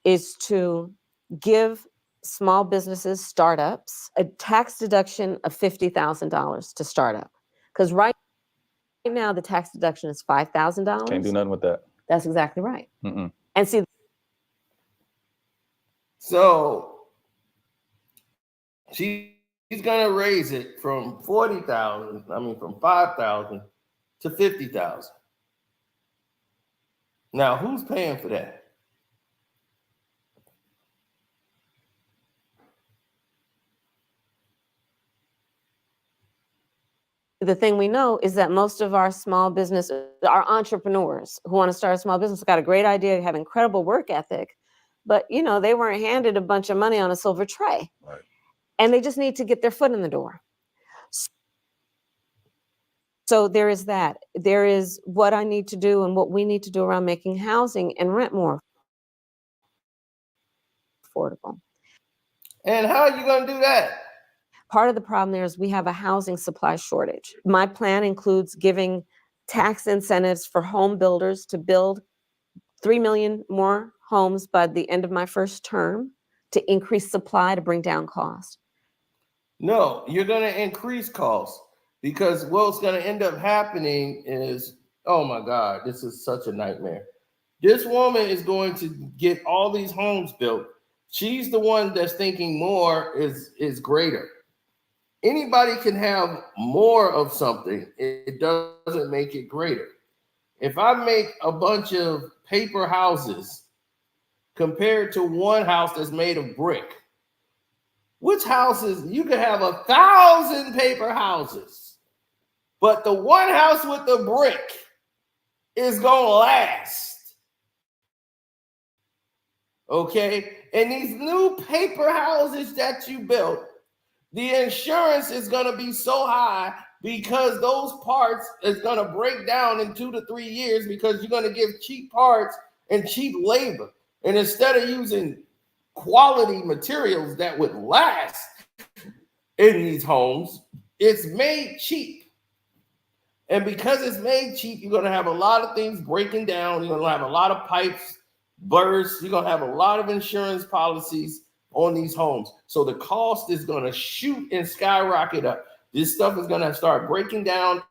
is to give small businesses, startups, a tax deduction of $50,000 to start up. Because right now the tax deduction is $5,000. Can't do nothing with that. That's exactly right. And see, so She's going to raise it from 40,000, from 5,000 to 50,000. Now, who's paying for that? The thing we know is that most of our small business, our entrepreneurs who want to start a small business, got a great idea, have incredible work ethic, but they weren't handed a bunch of money on a silver tray. Right. And they just need to get their foot in the door. So there is that. There is what I need to do and what we need to do around making housing and rent more affordable. And how are you going to do that? Part of the problem there is we have a housing supply shortage. My plan includes giving tax incentives for home builders to build 3 million more homes by the end of my first term to increase supply to bring down cost. No, you're going to increase costs because what's going to end up happening is, oh my God, this is such a nightmare. This woman is going to get all these homes built. She's the one that's thinking more is greater. Anybody can have more of something. It doesn't make it greater. If I make a bunch of paper houses compared to one house that's made of brick, which houses, you can have 1,000 paper houses, but the one house with the brick is going to last. Okay? And these new paper houses that you built, the insurance is going to be so high because those parts is going to break down in 2 to 3 years because you're going to give cheap parts and cheap labor. And instead of using quality materials that would last in these homes, it's made cheap. And because it's made cheap, you're going to have a lot of things breaking down. You're going to have a lot of pipes burst. You're going to have a lot of insurance policies on these homes. So the cost is going to shoot and skyrocket up. This stuff is going to start breaking down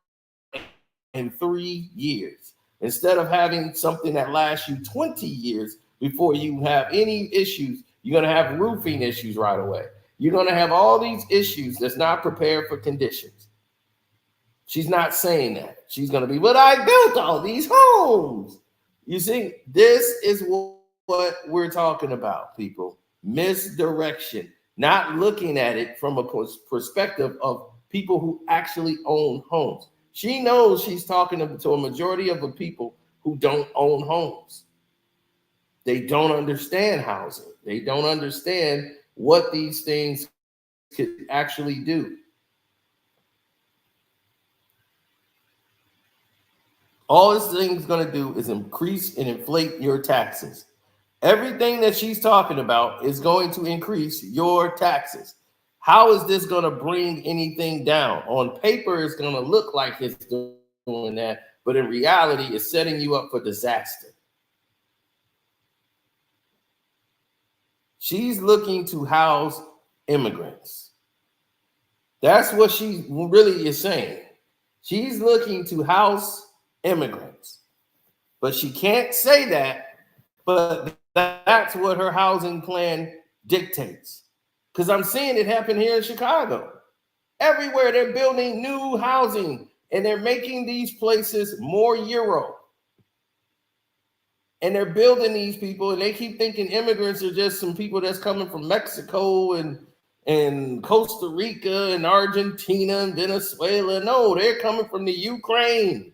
in 3 years. Instead of having something that lasts you 20 years before you have any issues, you're going to have roofing issues right away. You're going to have all these issues that's not prepared for conditions. She's not saying that. She's going to be, but I built all these homes. You see, this is what we're talking about, people. Misdirection, not looking at it from a perspective of people who actually own homes. She knows she's talking to a majority of the people who don't own homes. They don't understand housing. They don't understand what these things could actually do. All this thing is going to do is increase and inflate your taxes. Everything that she's talking about is going to increase your taxes. How is this going to bring anything down? On paper, it's going to look like it's doing that, but in reality, it's setting you up for disaster. She's looking to house immigrants. That's what she really is saying. She's looking to house immigrants. But she can't say that, but that's what her housing plan dictates. Because I'm seeing it happen here in Chicago. Everywhere they're building new housing and they're making these places more Euro. And they're building these people and they keep thinking immigrants are just some people that's coming from Mexico and Costa Rica and Argentina and Venezuela. No, they're coming from the Ukraine.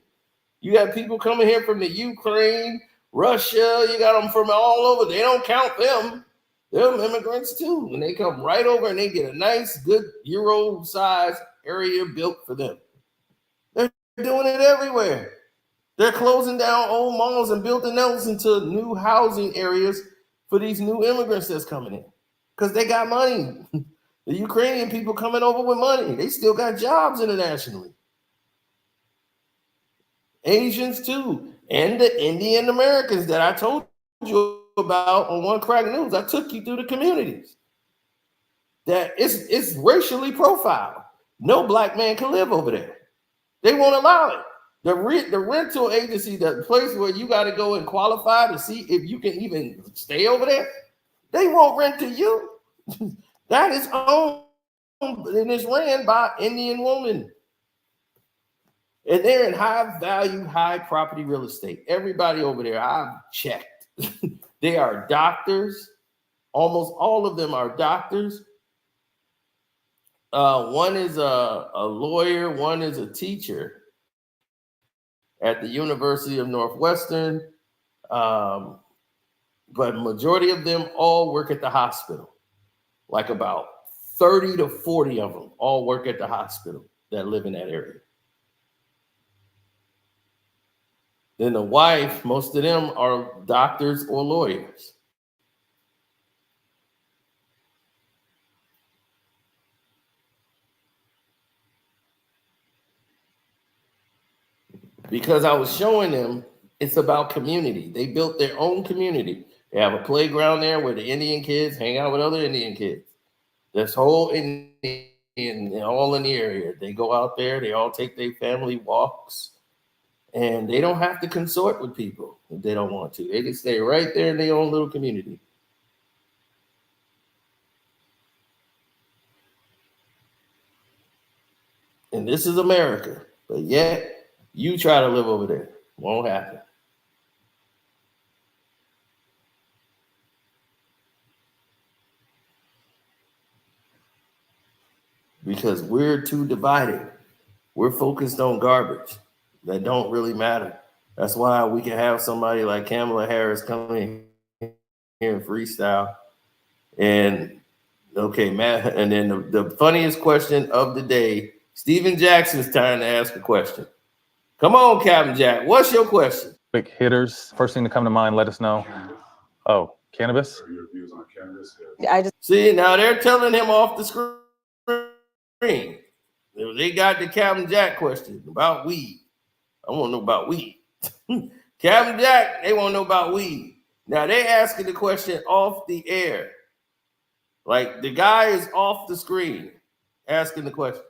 You have people coming here from the Ukraine, Russia, you got them from all over. They don't count them. They're immigrants too. And they come right over and they get a nice, good Euro-sized area built for them. They're doing it everywhere. They're closing down old malls and building those into new housing areas for these new immigrants that's coming in. Because they got money. The Ukrainian people coming over with money. They still got jobs internationally. Asians too. And the Indian Americans that I told you about on One Crack News. I took you through the communities. That it's racially profiled. No black man can live over there. They won't allow it. The rental agency, the place where you got to go and qualify to see if you can even stay over there, they won't rent to you. That is owned and it's ran by Indian women. And they're in high value, high property real estate. Everybody over there, I've checked. They are doctors. Almost all of them are doctors. One is a lawyer, one is a teacher at the University of Northwestern. But majority of them all work at the hospital. Like about 30 to 40 of them all work at the hospital that live in that area. Then the wife, most of them are doctors or lawyers. Because I was showing them it's about community. They built their own community. They have a playground there where the Indian kids hang out with other Indian kids. This whole Indian, all in the area. They go out there, they all take their family walks, and they don't have to consort with people if they don't want to. They can stay right there in their own little community. And this is America, but yet you try to live over there. Won't happen. Because we're too divided. We're focused on garbage that don't really matter. That's why we can have somebody like Kamala Harris come in here and freestyle. And okay, Matt, and then the funniest question of the day, Steven Jackson's time to ask a question. Come on, Captain Jack. What's your question? Quick hitters. First thing to come to mind, let us know. Oh, cannabis? Your views on cannabis? I just see now they're telling him off the screen. They got the Captain Jack question about weed. I want to know about weed. Captain Jack, they want to know about weed. Now they asking the question off the air. Like the guy is off the screen asking the question.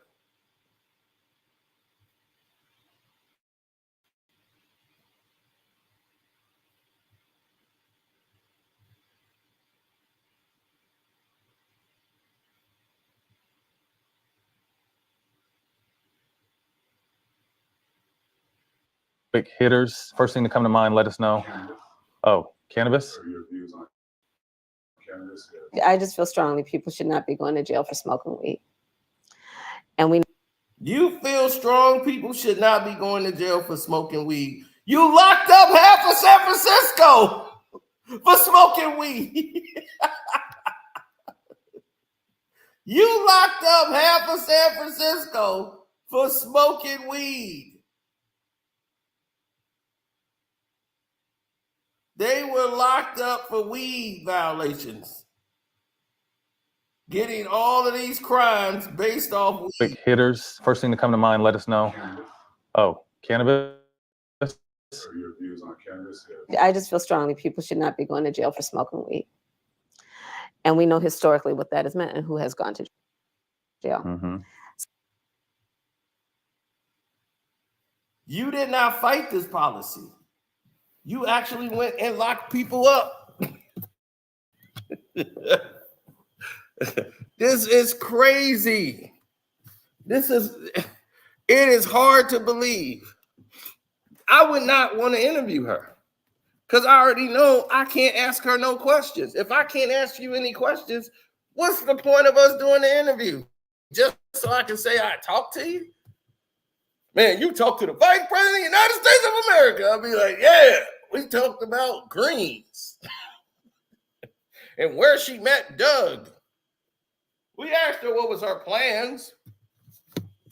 Quick hitters. First thing to come to mind, let us know. Oh, cannabis? Your views on cannabis? I just feel strongly people should not be going to jail for smoking weed. And we You feel strong people should not be going to jail for smoking weed. You locked up half of San Francisco for smoking weed. You locked up half of San Francisco for smoking weed. They were locked up for weed violations. Getting all of these crimes based off weed. Quick hitters. First thing to come to mind, let us know. Oh, cannabis? Your views on cannabis? I just feel strongly people should not be going to jail for smoking weed. And we know historically what that has meant and who has gone to jail. Mm-hmm. You did not fight this policy. You actually went and locked people up. This is crazy. It is hard to believe. I would not want to interview her because I already know I can't ask her no questions. If I can't ask you any questions, what's the point of us doing the interview? Just so I can say I talked to you? Man, you talked to the Vice President of the United States of America. I'll be like, yeah, we talked about greens and where she met Doug. We asked her what was her plans,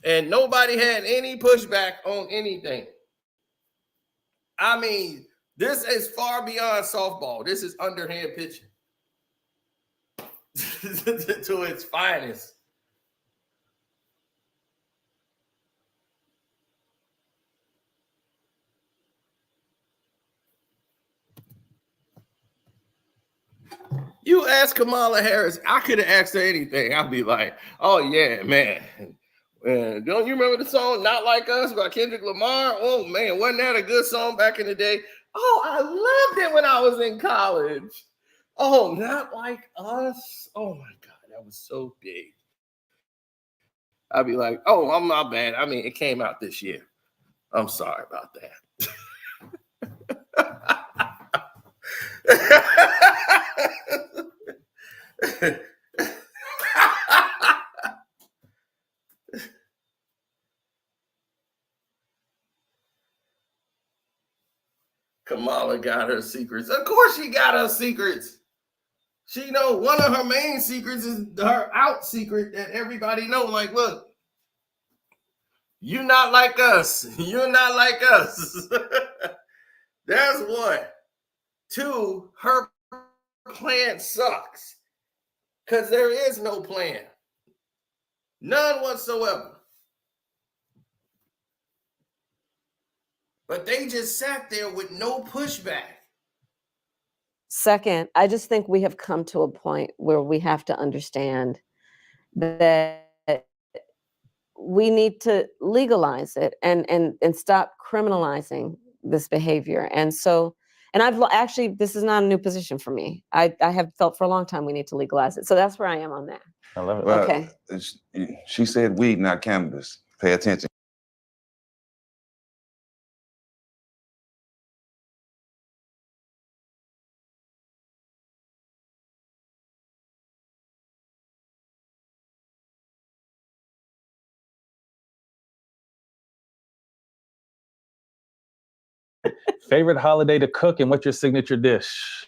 and nobody had any pushback on anything. I mean, this is far beyond softball. This is underhand pitching to its finest. You ask Kamala Harris, I could have asked her anything. I'd be like, oh, yeah, man. Don't you remember the song Not Like Us by Kendrick Lamar? Oh, man, wasn't that a good song back in the day? Oh, I loved it when I was in college. Oh, Not Like Us. Oh, my God, that was so big. I'll be like, oh, I'm my bad. I mean, it came out this year. I'm sorry about that. Kamala got her secrets. Of course she got her secrets. She know one of her main secrets is her out secret that everybody know. Like, look, you're not like us. You're not like us. That's one. Two, her plan sucks. Because there is no plan. None whatsoever. But they just sat there with no pushback. Second, I just think we have come to a point where we have to understand that we need to legalize it and stop criminalizing this behavior. And I've actually, this is not a new position for me. I have felt for a long time we need to legalize it. So that's where I am on that. I love it. Well, okay. She said weed, not cannabis. Pay attention. Favorite holiday to cook and what's your signature dish?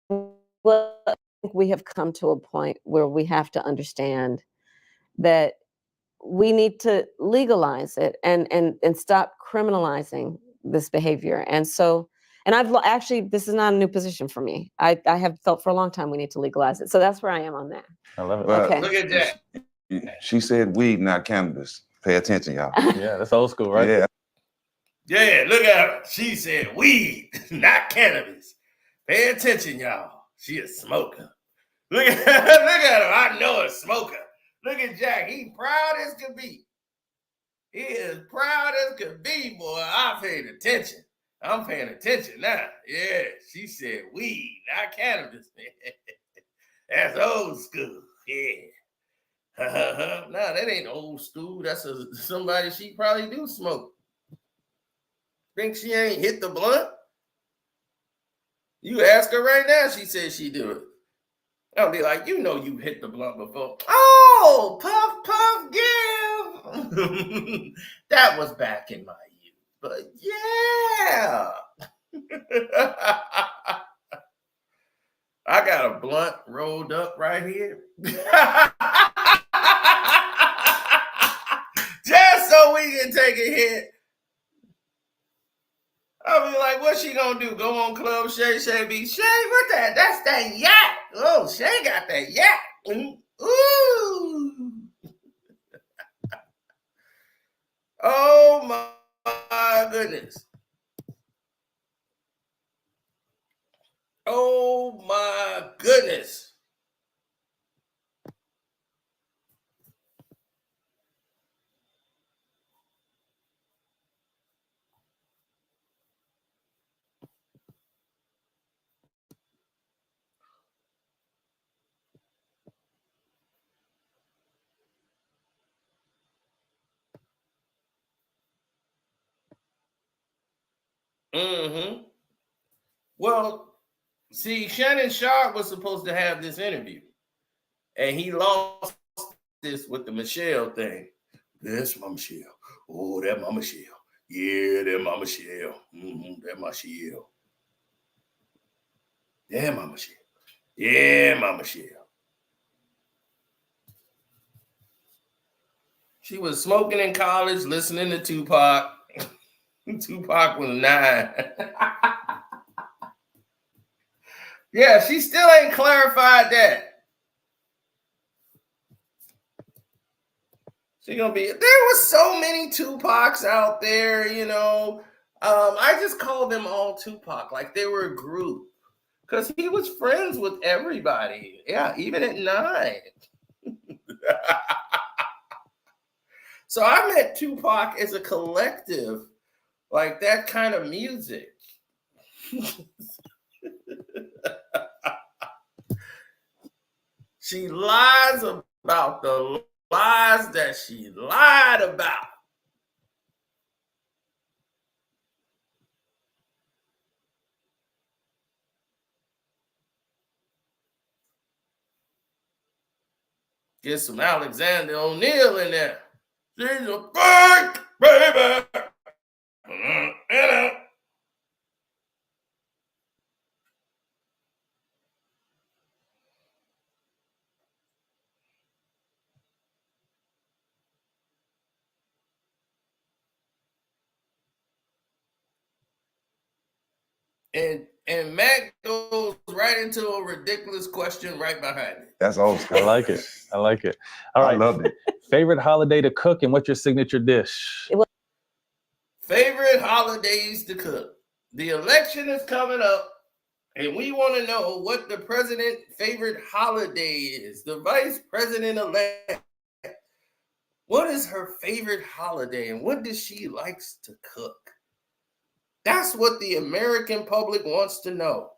Well, I think we have come to a point where we have to understand that we need to legalize it and stop criminalizing this behavior. And I've actually, this is not a new position for me. I have felt for a long time we need to legalize it. So that's where I am on that. I love it. Well, okay. Look at that. She said weed, not cannabis. Pay attention, y'all. Yeah, that's old school, right? Yeah. Yeah, look at her. She said weed, not cannabis. Pay attention, y'all. She a smoker. Look at her. Look at her. I know a smoker. Look at Jack. He proud as could be. He is proud as could be, boy. I paid attention. I'm paying attention now. Yeah, she said weed, not cannabis. That's old school. Yeah. No, that ain't old school. That's somebody she probably do smoke. Think she ain't hit the blunt? You ask her right now, she says she do it. I'll be like, you know you hit the blunt before. Oh, puff, give. That was back in my youth. But yeah. I got a blunt rolled up right here. Just so we can take a hit. I'll be like, what's she gonna do? Go on Club Shay be Shay, what that? That's that yak. Oh, Shay got that yak. Ooh. Oh my goodness. Oh my goodness. Mm-hmm. Well, see, Shannon Sharp was supposed to have this interview, and he lost this with the Michelle thing. That's my Michelle. Oh, that my Michelle. Yeah, that my Michelle. That my Michelle. Yeah, my Michelle. Yeah, my Michelle. She was smoking in college, listening to Tupac. Tupac was 9. Yeah, she still ain't clarified that. She gonna be, there was so many Tupacs out there, you know. I just call them all Tupac, like they were a group. Because he was friends with everybody. Yeah, even at 9. So I met Tupac as a collective, like that kind of music. She lies about the lies that she lied about. Get some Alexander O'Neal in there. She's a fake baby. And Mac goes right into a ridiculous question right behind it. That's old school. I like it. I like it. All right. I loved it. Favorite holiday to cook and what's your signature dish? Favorite holidays to cook. The election is coming up, and we want to know what the president's favorite holiday is. The vice president-elect. What is her favorite holiday, and what does she likes to cook? That's what the American public wants to know.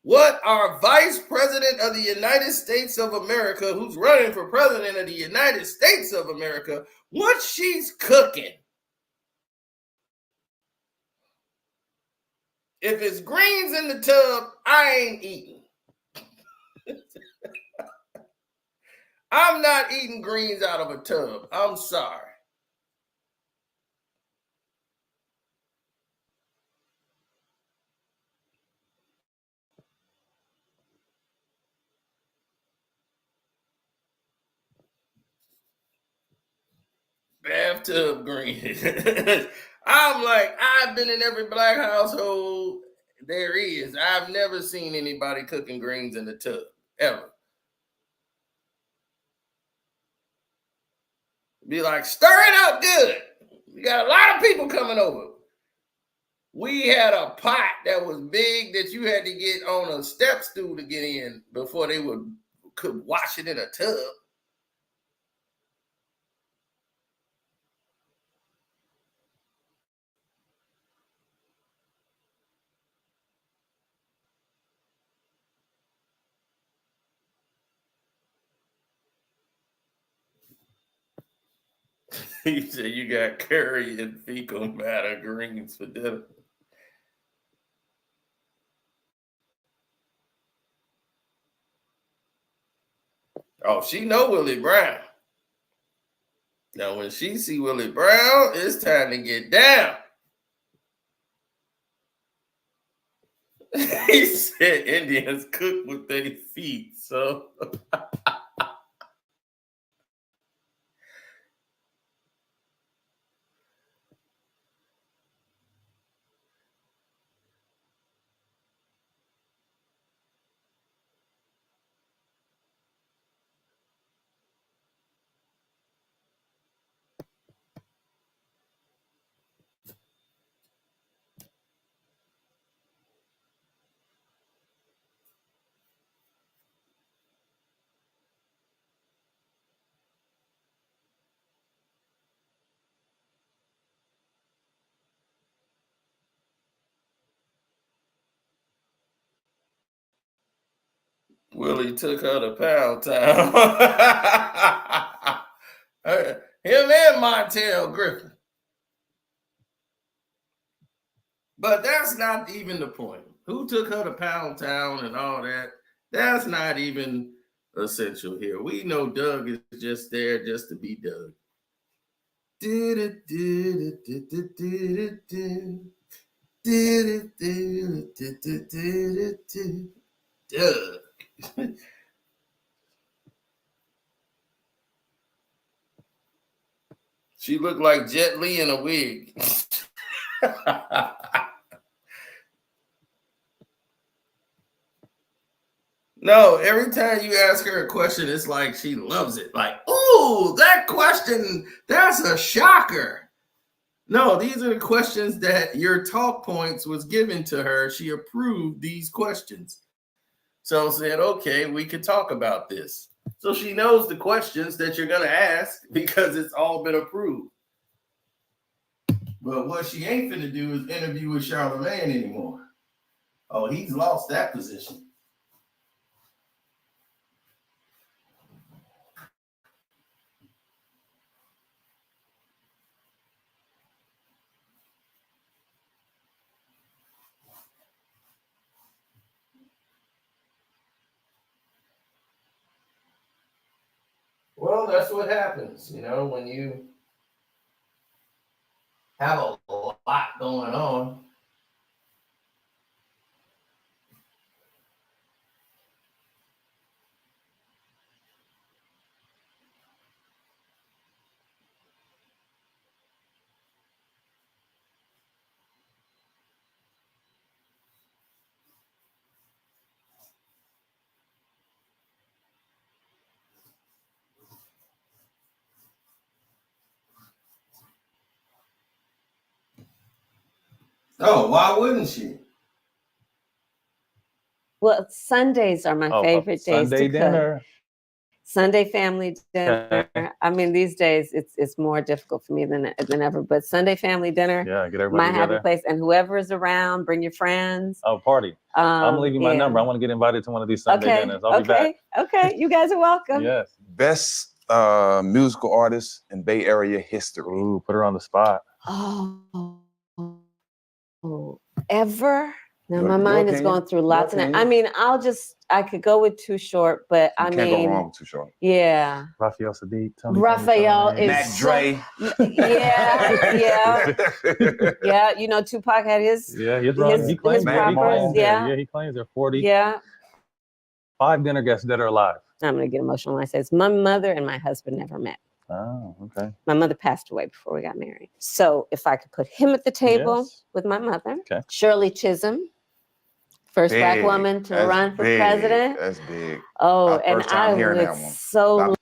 What our Vice President of the United States of America, who's running for President of the United States of America, what she's cooking. If it's greens in the tub, I ain't eating. I'm not eating greens out of a tub. I'm sorry. Bathtub green. I'm like, I've been in every black household there is. I've never seen anybody cooking greens in the tub, ever. Be like, stir it up good. We got a lot of people coming over. We had a pot that was big that you had to get on a step stool to get in before they could wash it in a tub. You said you got curry and fecal matter greens for dinner. Oh, she know Willie Brown. Now, when she see Willie Brown, it's time to get down. He said Indians cook with their feet, so... Willie took her to Pound Town. Him and Montel Griffin. But that's not even the point. Who took her to Pound Town and all that? That's not even essential here. We know Doug is just there just to be Doug. Doug. She looked like Jet Li in a wig. No, every time you ask her a question, it's like she loves it. Like, ooh, that question, that's a shocker. No, these are the questions that your talk points was given to her. She approved these questions. So said, okay, we could talk about this. So she knows the questions that you're going to ask because it's all been approved. But what she ain't finna do is interview with Charlamagne anymore. Oh, he's lost that position. that's what happens, when you have a lot going on. Oh, why wouldn't she? Well, Sundays are my favorite days Sunday to dinner. cook. Sunday family dinner. Okay. I mean, these days it's more difficult for me than ever. But Sunday family dinner, Yeah, get everybody my together. happy place, and whoever is around, bring your friends. Oh, party. I'm leaving my yeah. number. I want to get invited to one of these Sunday dinners. I'll be back. Okay. You guys are welcome. Yes. Best musical artist in Bay Area history. Ooh, put her on the spot. Oh, ever? Now Your- my your mind is opinion? going through Your lots of. I opinion? mean, I could go with Too Short, but You I can't mean, go wrong with Too Short. yeah. Raphael Sadiq. Tony Raphael Tony. is Mac Dre. Yeah. Tupac had his. Yeah, he claims his propers. Yeah, he claims they're 40. Yeah. 5 dinner guests that are alive. I'm gonna get emotional when I say this. My mother and my husband never met. Oh, okay. My mother passed away before we got married. So if I could put him at the table Yes. with my mother, Okay. Shirley Chisholm, first Black Big. woman to That's run for big. president. That's big. Oh, Our and first time I hearing would that one. so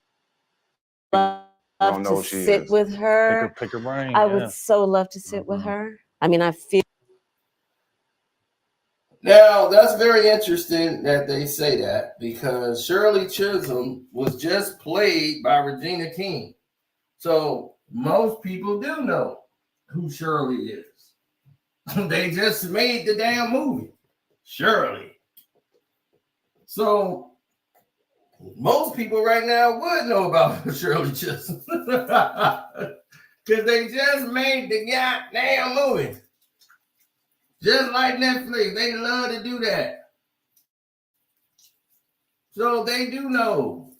Don't love know to who she sit is. with her. Pick her brain. I yeah. would so love to sit with her. I mean, I feel. Now, that's very interesting that they say that, because Shirley Chisholm was just played by Regina King. So most people do know who Shirley is. They just made the damn movie, Shirley. So most people right now would know about Shirley Chisholm. Because they just made the goddamn movie. Just like Netflix, they love to do that. So they do know.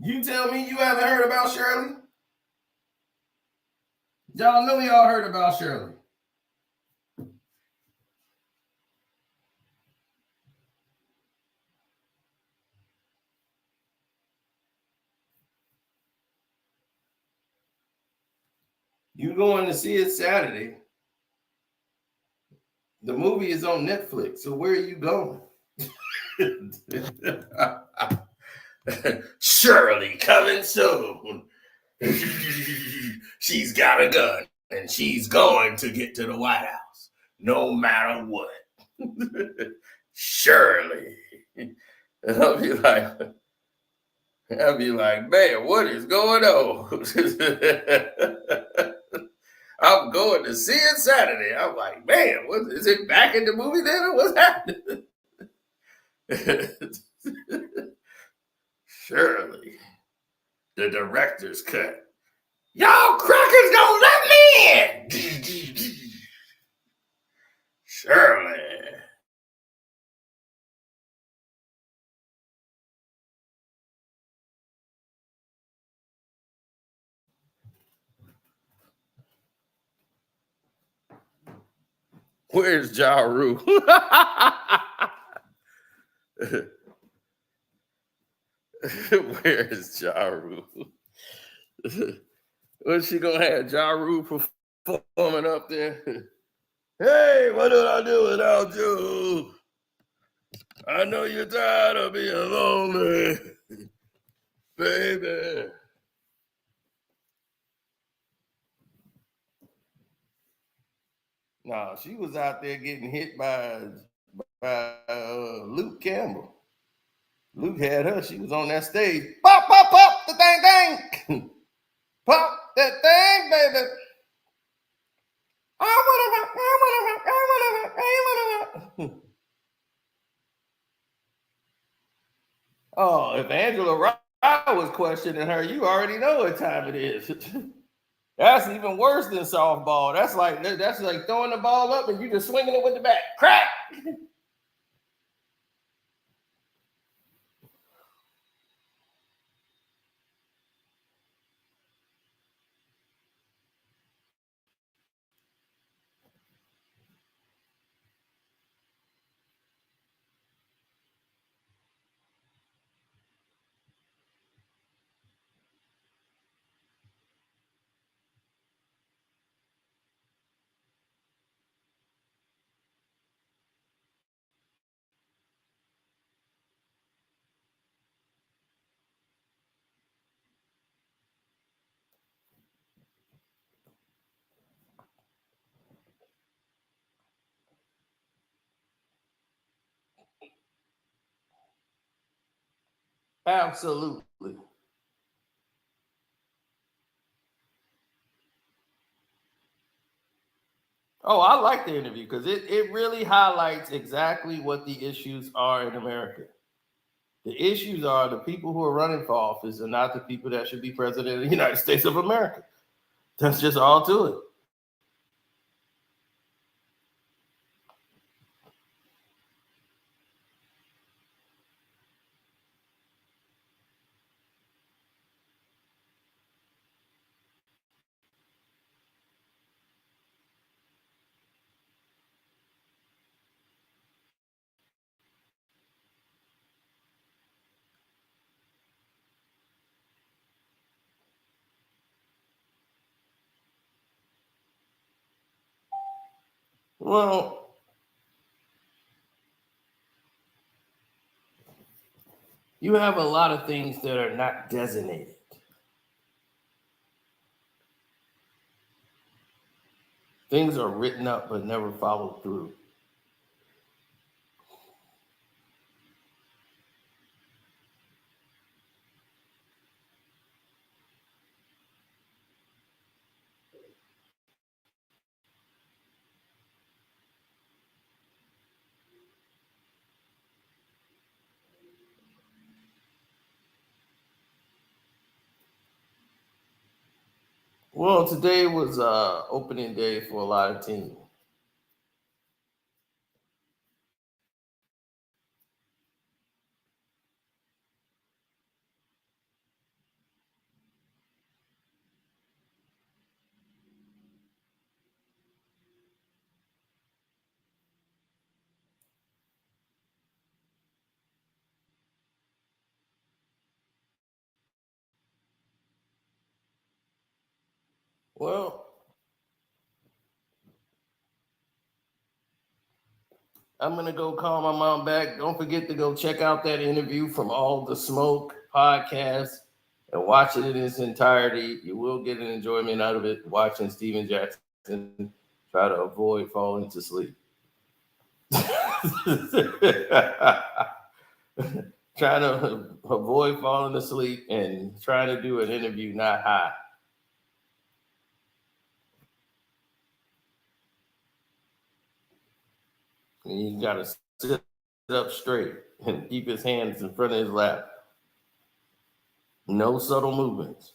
You tell me you haven't heard about Shirley? Y'all know y'all heard about Shirley. You going to see it Saturday. The movie is on Netflix, so where are you going? Shirley coming soon. She's got a gun and she's going to get to the White House, no matter what. Shirley. I'll be like, man, what is going on? I'm going to see it Saturday. I'm like, man, what is it back in the movie theater? What's happening? Shirley, the director's cut. Y'all crackers gonna let me in. Shirley. Where's Ja Rule? Where's Ja Rule? What's she gonna have Ja Rule performing up there? Hey, what did I do without you? I know you're tired of being lonely, baby. No, she was out there getting hit by Luke Campbell. Luke had her. She was on that stage. Pop, pop, pop, the thing. Pop that thing, baby. Oh, if Angela Rye was questioning her, you already know what time it is. That's even worse than softball. That's like throwing the ball up and you just swinging it with the bat. Crack. Absolutely. Oh, I like the interview because it really highlights exactly what the issues are in America. The issues are the people who are running for office and not the people that should be president of the United States of America. That's just all to it. Well, you have a lot of things that are not designated. Things are written up but never followed through. Well, today was opening day for a lot of teams. Well, I'm gonna go call my mom back. Don't forget to go check out that interview from All the Smoke podcast and watch it in its entirety. You will get an enjoyment out of it watching Steven Jackson try to avoid falling to sleep. Trying to avoid falling asleep and trying to do an interview not high. And you gotta sit up straight and keep his hands in front of his lap. No subtle movements.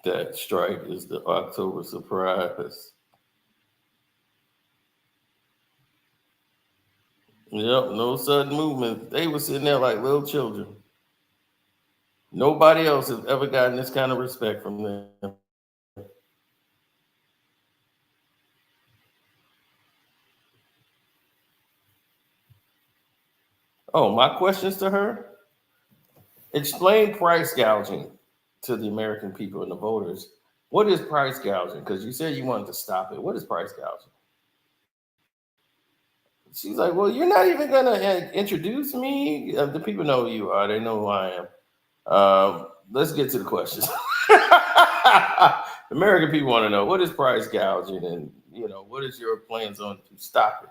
That strike is the October surprise. Yep, no sudden movement. They were sitting there like little children. Nobody else has ever gotten this kind of respect from them. Oh, my questions to her? Explain price gouging to the American people and the voters. What is price gouging? Because you said you wanted to stop it. What is price gouging? She's like, well, you're not even going to introduce me. The people know who you are. They know who I am. Let's get to the questions. American people want to know, what is price gouging, and what is your plans on to stop it?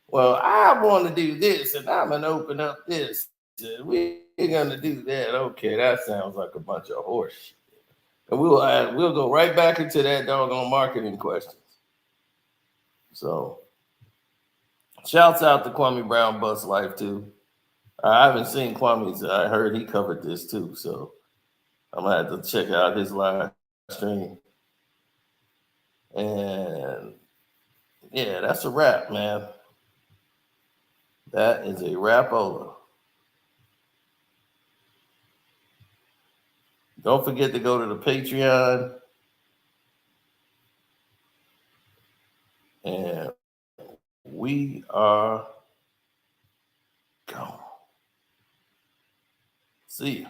Well, I want to do this, and I'm gonna open up this. And we're gonna do that. Okay, that sounds like a bunch of horse shit. And we'll go right back into that doggone marketing questions. So, shouts out to Kwame Brown Bus Life too. I haven't seen Kwame's. I heard he covered this too, so I'm gonna have to check out his live stream. And yeah, that's a wrap, man. That is a rapola. Don't forget to go to the Patreon. And we are gone. See ya.